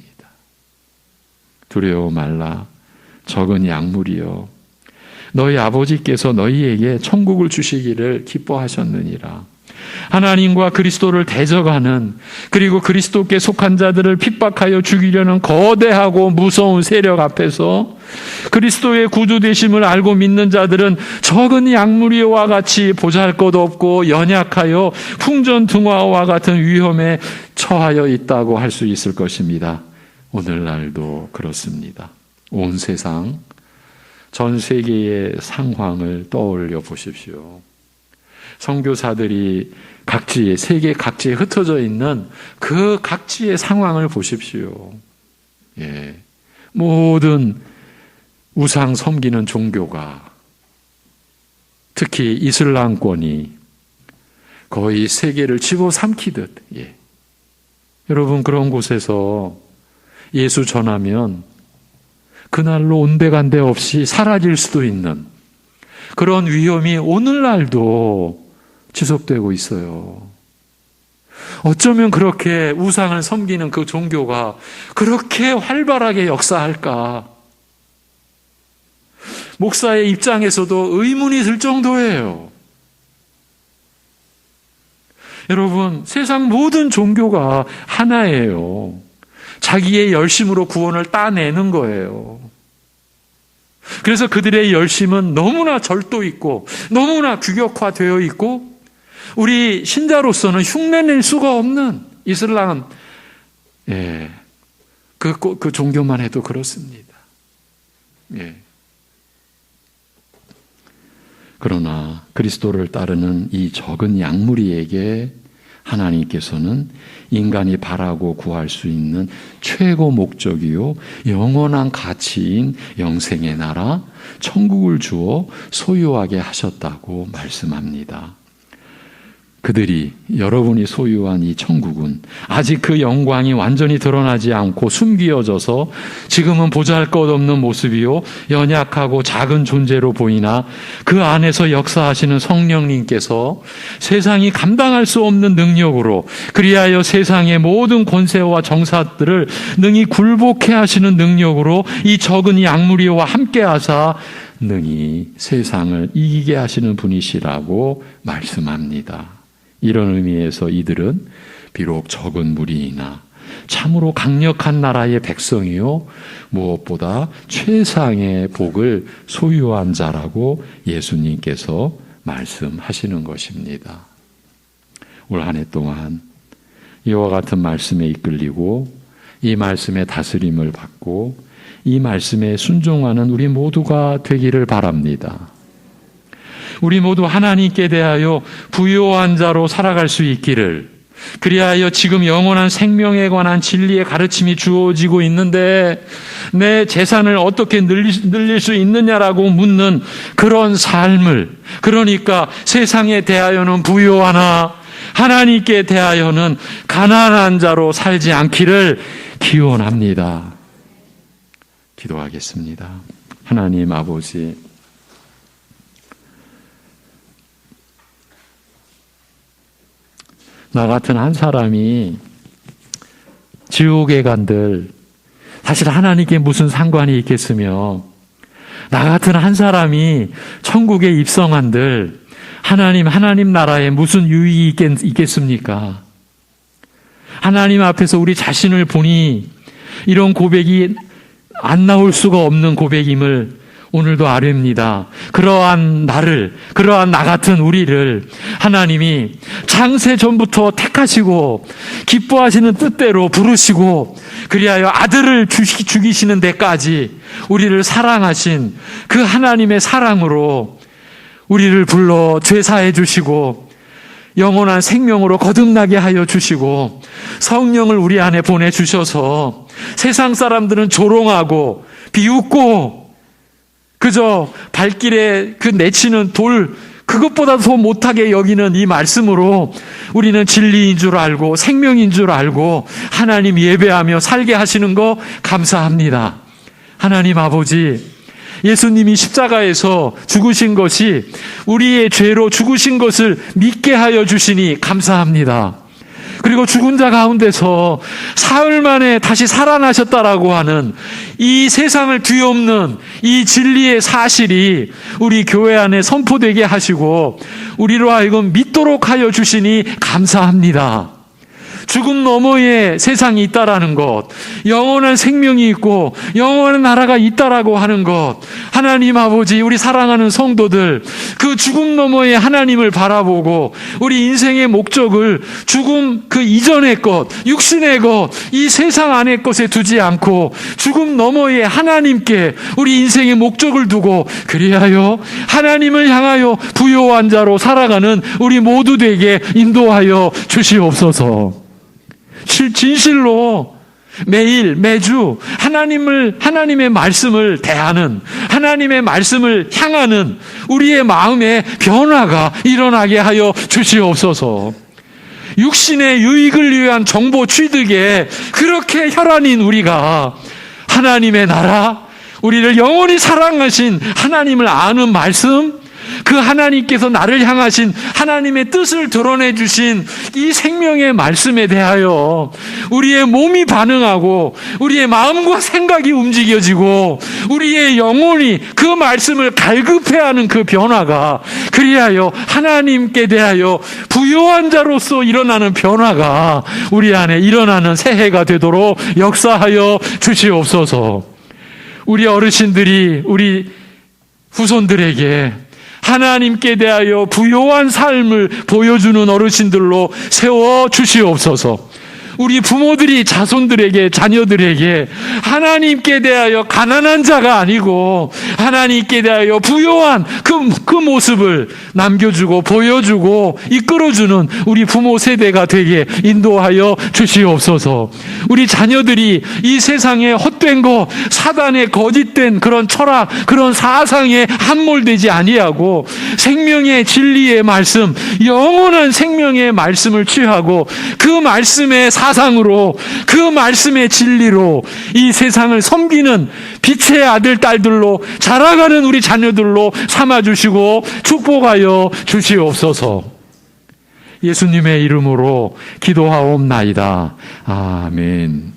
두려워 말라. 적은 약물이요 너희 아버지께서 너희에게 천국을 주시기를 기뻐하셨느니라. 하나님과 그리스도를 대적하는, 그리고 그리스도께 속한 자들을 핍박하여 죽이려는 거대하고 무서운 세력 앞에서 그리스도의 구주되심을 알고 믿는 자들은 적은 약무리와 같이 보잘것없고 연약하여 풍전등화와 같은 위험에 처하여 있다고 할 수 있을 것입니다. 오늘날도 그렇습니다. 온 세상, 전 세계의 상황을 떠올려 보십시오. 선교사들이 각지에, 세계 각지에 흩어져 있는 그 각지의 상황을 보십시오. 예. 모든 우상 섬기는 종교가, 특히 이슬람권이 거의 세계를 집어삼키듯, 예. 여러분, 그런 곳에서 예수 전하면 그날로 온데간데 없이 사라질 수도 있는 그런 위험이 오늘날도 지속되고 있어요. 어쩌면 그렇게 우상을 섬기는 그 종교가 그렇게 활발하게 역사할까? 목사의 입장에서도 의문이 들 정도예요. 여러분, 세상 모든 종교가 하나예요. 자기의 열심으로 구원을 따내는 거예요. 그래서 그들의 열심은 너무나 절도 있고 너무나 규격화되어 있고 우리 신자로서는 흉내낼 수가 없는 이슬람, 그 종교만 해도 그렇습니다. 그러나 그리스도를 따르는 이 적은 양무리에게 하나님께서는 인간이 바라고 구할 수 있는 최고 목적이요 영원한 가치인 영생의 나라, 천국을 주어 소유하게 하셨다고 말씀합니다. 그들이, 여러분이 소유한 이 천국은 아직 그 영광이 완전히 드러나지 않고 숨기어져서 지금은 보잘것없는 모습이요 연약하고 작은 존재로 보이나 그 안에서 역사하시는 성령님께서 세상이 감당할 수 없는 능력으로 그리하여 세상의 모든 권세와 정사들을 능히 굴복해 하시는 능력으로 이 적은 양무리와 함께 하사 능히 세상을 이기게 하시는 분이시라고 말씀합니다. 이런 의미에서 이들은 비록 적은 무리이나 참으로 강력한 나라의 백성이요 무엇보다 최상의 복을 소유한 자라고 예수님께서 말씀하시는 것입니다. 올 한 해 동안 이와 같은 말씀에 이끌리고 이 말씀의 다스림을 받고 이 말씀에 순종하는 우리 모두가 되기를 바랍니다. 우리 모두 하나님께 대하여 부요한 자로 살아갈 수 있기를, 그리하여 지금 영원한 생명에 관한 진리의 가르침이 주어지고 있는데 내 재산을 어떻게 늘릴 수 있느냐라고 묻는 그런 삶을, 그러니까 세상에 대하여는 부요하나 하나님께 대하여는 가난한 자로 살지 않기를 기원합니다. 기도하겠습니다. 하나님 아버지, 나 같은 한 사람이 지옥에 간들 사실 하나님께 무슨 상관이 있겠으며, 나 같은 한 사람이 천국에 입성한들 하나님 나라에 무슨 유익이 있겠습니까? 하나님 앞에서 우리 자신을 보니 이런 고백이 안 나올 수가 없는 고백임을 오늘도 아뢰입니다. 그러한 나 같은 우리를 하나님이 창세 전부터 택하시고 기뻐하시는 뜻대로 부르시고 그리하여 아들을 죽이시는 데까지 우리를 사랑하신 그 하나님의 사랑으로 우리를 불러 죄사해 주시고 영원한 생명으로 거듭나게 하여 주시고 성령을 우리 안에 보내주셔서 세상 사람들은 조롱하고 비웃고 그저 발길에 그 내치는 돌, 그것보다 더 못하게 여기는 이 말씀으로 우리는 진리인 줄 알고 생명인 줄 알고 하나님 예배하며 살게 하시는 거 감사합니다. 하나님 아버지, 예수님이 십자가에서 죽으신 것이 우리의 죄로 죽으신 것을 믿게 하여 주시니 감사합니다. 그리고 죽은 자 가운데서 사흘 만에 다시 살아나셨다라고 하는 이 세상을 뒤엎는 이 진리의 사실이 우리 교회 안에 선포되게 하시고 우리로 하여금 믿도록 하여 주시니 감사합니다. 죽음 너머에 세상이 있다라는 것, 영원한 생명이 있고 영원한 나라가 있다라고 하는 것, 하나님 아버지, 우리 사랑하는 성도들 그 죽음 너머에 하나님을 바라보고 우리 인생의 목적을 죽음 그 이전의 것, 육신의 것, 이 세상 안의 것에 두지 않고 죽음 너머에 하나님께 우리 인생의 목적을 두고 그리하여 하나님을 향하여 부요한 자로 살아가는 우리 모두 되게 인도하여 주시옵소서. 진실로 매일 매주 하나님의 말씀을 대하는, 하나님의 말씀을 향하는 우리의 마음의 변화가 일어나게 하여 주시옵소서. 육신의 유익을 위한 정보 취득에 그렇게 혈안인 우리가 하나님의 나라, 우리를 영원히 사랑하신 하나님을 아는 말씀, 그 하나님께서 나를 향하신 하나님의 뜻을 드러내 주신 이 생명의 말씀에 대하여 우리의 몸이 반응하고 우리의 마음과 생각이 움직여지고 우리의 영혼이 그 말씀을 갈급해하는 그 변화가, 그리하여 하나님께 대하여 부요한 자로서 일어나는 변화가 우리 안에 일어나는 새해가 되도록 역사하여 주시옵소서. 우리 어르신들이 우리 후손들에게 하나님께 대하여 부요한 삶을 보여주는 어르신들로 세워 주시옵소서. 우리 부모들이 자손들에게, 자녀들에게 하나님께 대하여 가난한 자가 아니고 하나님께 대하여 부요한 그 모습을 남겨주고 보여주고 이끌어주는 우리 부모 세대가 되게 인도하여 주시옵소서. 우리 자녀들이 이 세상에 헛된 거, 사단의 거짓된 그런 철학, 그런 사상에 함몰되지 아니하고 생명의 진리의 말씀, 영원한 생명의 말씀을 취하고 그 말씀의 사상으로, 그 말씀의 진리로 이 세상을 섬기는 빛의 아들, 딸들로 자라가는 우리 자녀들로 삼아주시고 축복하여 주시옵소서. 예수님의 이름으로 기도하옵나이다. 아멘.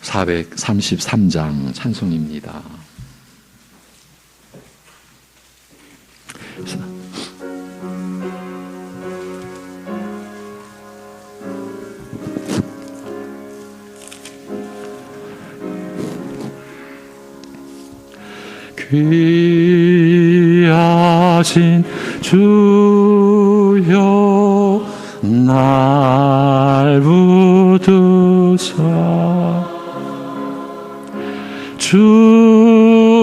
433장 찬송입니다. 귀하신 주여 날 붙드사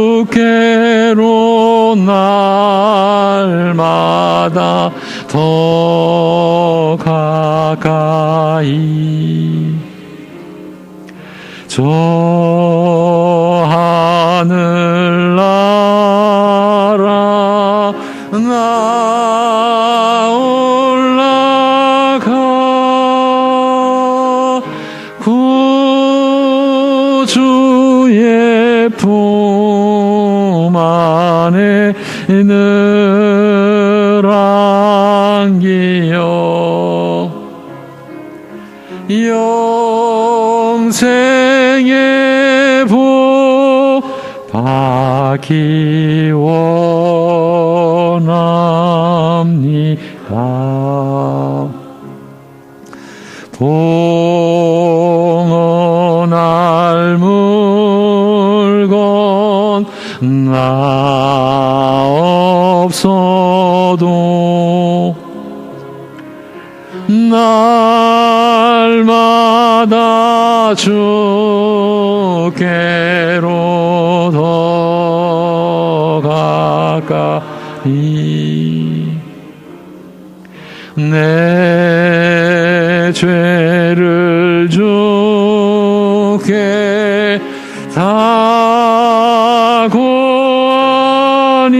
주께로 날마다 더 가까이 저 하늘나라 나 올라가 구주의 품 안에 늘 안기어 영생의 복 받기 원합니다. 봉헌할 물건 나 없어도 날마다 주께로 더 가까이 내 죄를 주께 다 고하니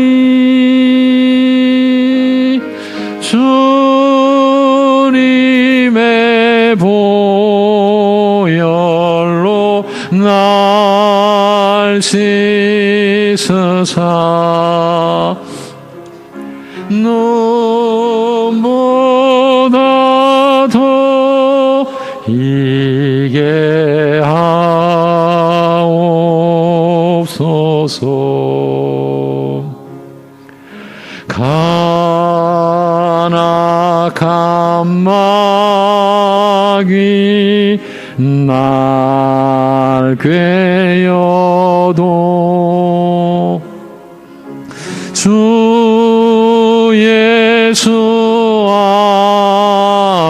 주님의 보혈로 날 씻으사 눈보다 더 희게 하옵소서. 간악한 마귀 날 꾀어도 주 예수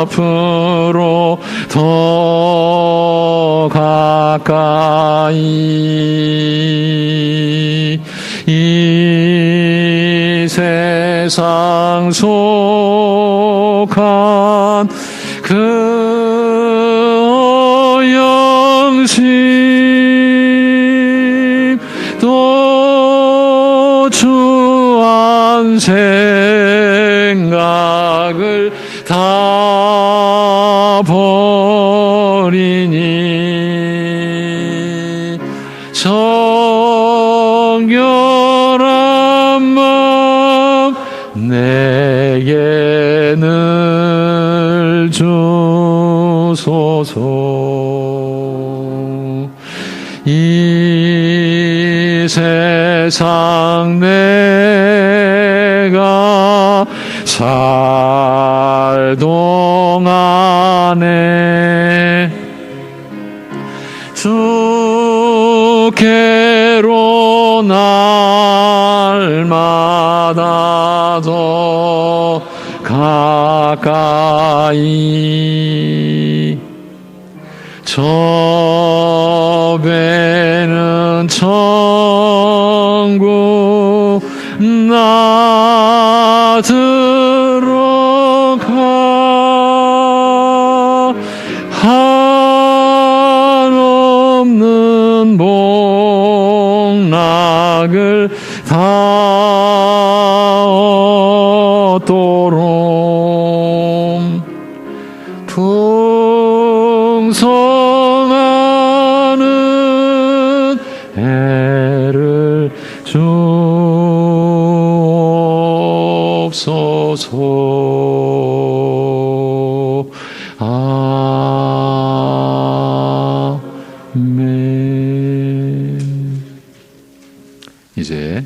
앞으로 더 가까이 이 세상 속한 그 어영심 또 주한 생각을 다 버리니 정결한 마음 이 세상 내가 살 동안에 주께로 날마다 더 가까이 저 배는 천국 나 들어가 한없는 복락을 다 얻도록 풍성하는 애를 주옵소서. 아멘. 이제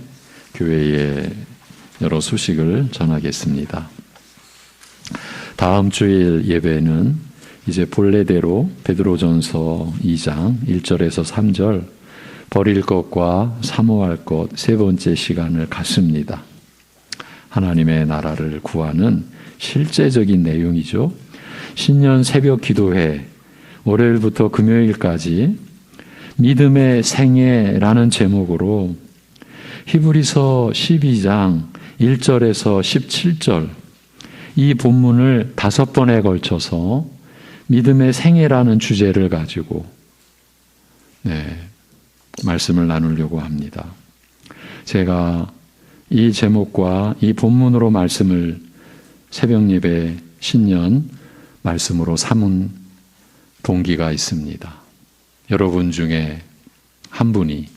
교회의 여러 소식을 전하겠습니다. 다음 주일 예배는 이제 본래대로 베드로전서 2장 1절에서 3절 버릴 것과 사모할 것 세 번째 시간을 갖습니다. 하나님의 나라를 구하는 실제적인 내용이죠. 신년 새벽 기도회 월요일부터 금요일까지 믿음의 생애라는 제목으로 히브리서 12장 1절에서 17절 이 본문을 5번에 걸쳐서 믿음의 생애라는 주제를 가지고 말씀을 나누려고 합니다. 제가 이 제목과 이 본문으로 말씀을 새벽 예배 신년 말씀으로 삼은 동기가 있습니다. 여러분 중에 한 분이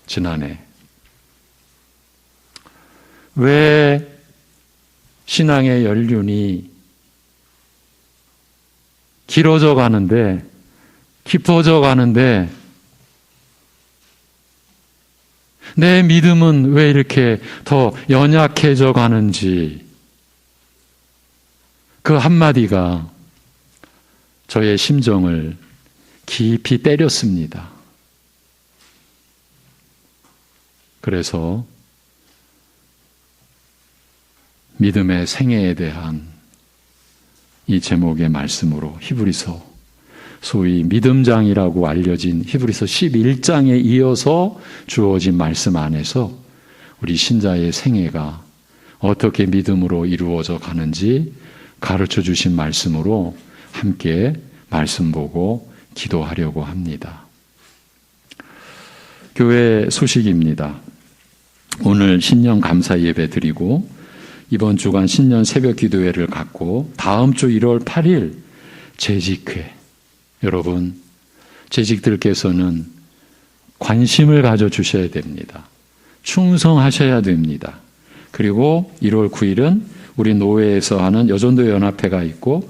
지난해 왜 신앙의 연륜이 길어져 가는데, 깊어져 가는데 내 믿음은 왜 이렇게 더 연약해져 가는지, 그 한마디가 저의 심정을 깊이 때렸습니다. 그래서 믿음의 생애에 대한 이 제목의 말씀으로 히브리서, 소위 믿음장이라고 알려진 히브리서 11장에 이어서 주어진 말씀 안에서 우리 신자의 생애가 어떻게 믿음으로 이루어져 가는지 가르쳐 주신 말씀으로 함께 말씀 보고 기도하려고 합니다. 교회 소식입니다. 오늘 신년 감사 예배 드리고 이번 주간 신년 새벽 기도회를 갖고 다음 주 1월 8일 재직회, 여러분 재직들께서는 관심을 가져주셔야 됩니다. 충성하셔야 됩니다. 그리고 1월 9일은 우리 노회에서 하는 여전도 연합회가 있고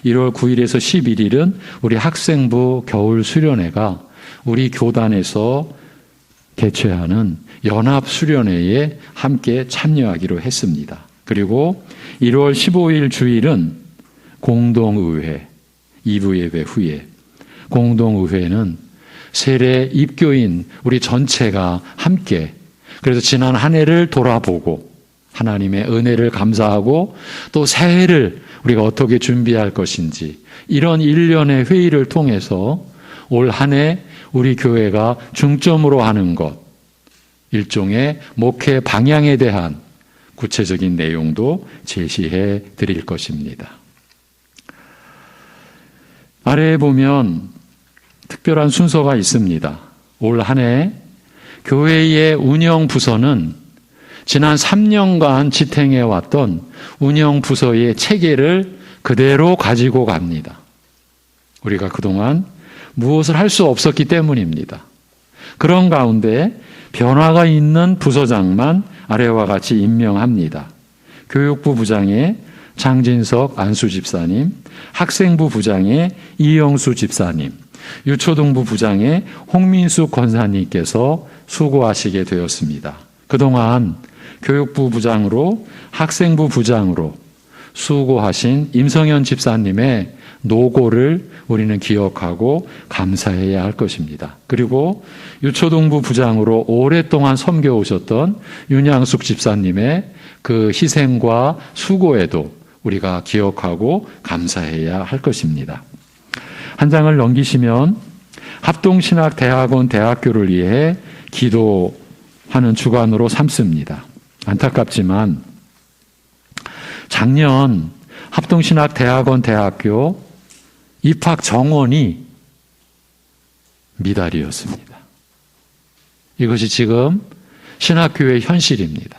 1월 9일에서 11일은 우리 학생부 겨울 수련회가 우리 교단에서 개최하는 연합 수련회에 함께 참여하기로 했습니다. 그리고 1월 15일 주일은 공동의회, 2부 예배 후에 공동의회는 세례 입교인 우리 전체가 함께, 그래서 지난 한 해를 돌아보고 하나님의 은혜를 감사하고 또 새해를 우리가 어떻게 준비할 것인지, 이런 일련의 회의를 통해서 올 한 해 우리 교회가 중점으로 하는 것, 일종의 목회 방향에 대한 구체적인 내용도 제시해 드릴 것입니다. 아래에 보면 특별한 순서가 있습니다. 올 한 해 교회의 운영 부서는 지난 3년간 지탱해 왔던 운영 부서의 체계를 그대로 가지고 갑니다. 우리가 그동안 무엇을 할 수 없었기 때문입니다. 그런 가운데 변화가 있는 부서장만 아래와 같이 임명합니다. 교육부 부장의 장진석 안수 집사님, 학생부 부장의 이영수 집사님, 유초등부 부장의 홍민숙 권사님께서 수고하시게 되었습니다. 그동안 교육부 부장으로 학생부 부장으로 수고하신 임성현 집사님의 노고를 우리는 기억하고 감사해야 할 것입니다. 그리고 유초등부 부장으로 오랫동안 섬겨오셨던 윤양숙 집사님의 그 희생과 수고에도 우리가 기억하고 감사해야 할 것입니다. 한 장을 넘기시면 합동신학대학원 대학교를 위해 기도하는 주간으로 삼습니다. 안타깝지만 작년 합동신학대학원 대학교 입학 정원이 미달이었습니다. 이것이 지금 신학교의 현실입니다.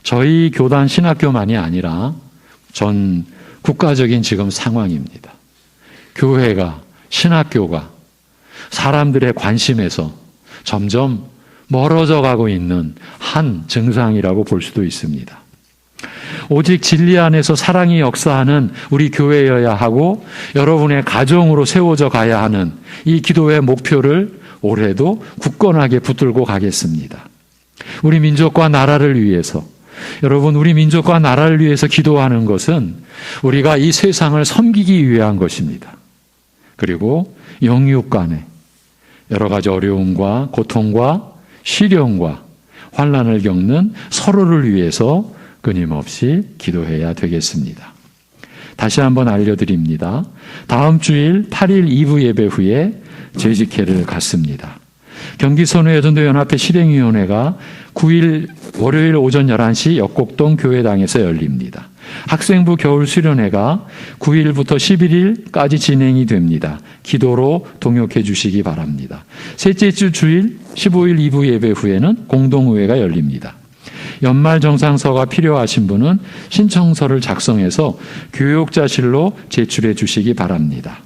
저희 교단 신학교만이 아니라 전 국가적인 지금 상황입니다. 교회가, 신학교가 사람들의 관심에서 점점 멀어져 가고 있는 한 증상이라고 볼 수도 있습니다. 오직 진리 안에서 사랑이 역사하는 우리 교회여야 하고 여러분의 가정으로 세워져 가야 하는 이 기도의 목표를 올해도 굳건하게 붙들고 가겠습니다. 우리 민족과 나라를 위해서, 여러분, 우리 민족과 나라를 위해서 기도하는 것은 우리가 이 세상을 섬기기 위한 것입니다. 그리고 영육 간에 여러 가지 어려움과 고통과 시련과 환난을 겪는 서로를 위해서 끊임없이 기도해야 되겠습니다. 다시 한번 알려드립니다. 다음 주일 8일 2부 예배 후에 재직회를 갖습니다. 경기선후여전도연합회 실행위원회가 9일 월요일 오전 11시 역곡동 교회당에서 열립니다. 학생부 겨울수련회가 9일부터 11일까지 진행이 됩니다. 기도로 동역해 주시기 바랍니다. 셋째 주 주일 15일 2부 예배 후에는 공동의회가 열립니다. 연말정상서가 필요하신 분은 신청서를 작성해서 교육자실로 제출해 주시기 바랍니다.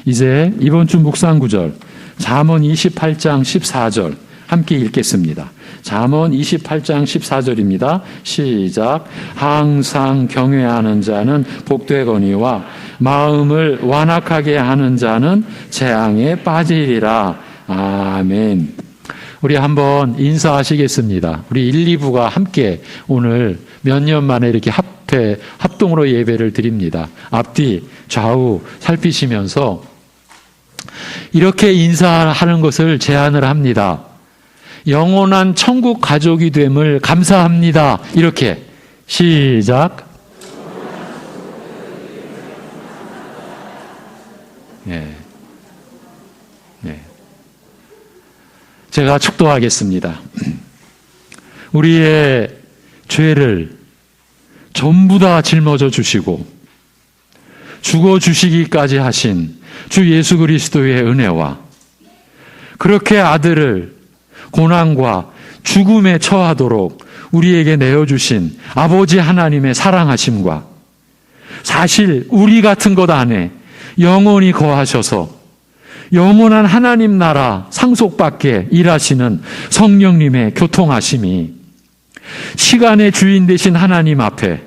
이제 이번 주 묵상구절 잠언 28장 14절 함께 읽겠습니다. 잠언 28장 14절입니다. 시작. 항상 경외하는 자는 복되거니와 마음을 완악하게 하는 자는 재앙에 빠지리라. 아멘. 우리 한번 인사하시겠습니다. 우리 1, 2부가 함께 오늘 몇 년 만에 이렇게 합동으로 예배를 드립니다. 앞뒤 좌우 살피시면서 이렇게 인사하는 것을 제안을 합니다. 영원한 천국 가족이 됨을 감사합니다. 이렇게 시작. 네. 네. 제가 축도하겠습니다. 우리의 죄를 전부 다 짊어져 주시고 죽어 주시기까지 하신 주 예수 그리스도의 은혜와 그렇게 아들을 고난과 죽음에 처하도록 우리에게 내어주신 아버지 하나님의 사랑하심과 사실 우리 같은 것 안에 영원히 거하셔서 영원한 하나님 나라 상속받게 일하시는 성령님의 교통하심이 시간의 주인 되신 하나님 앞에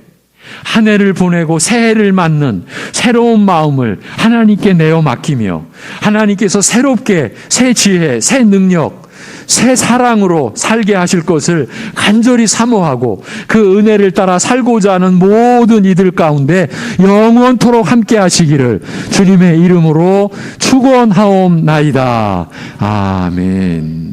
한 해를 보내고 새해를 맞는 새로운 마음을 하나님께 내어 맡기며 하나님께서 새롭게 새 지혜, 새 능력, 새 사랑으로 살게 하실 것을 간절히 사모하고 그 은혜를 따라 살고자 하는 모든 이들 가운데 영원토록 함께 하시기를 주님의 이름으로 축원하옵나이다. 아멘.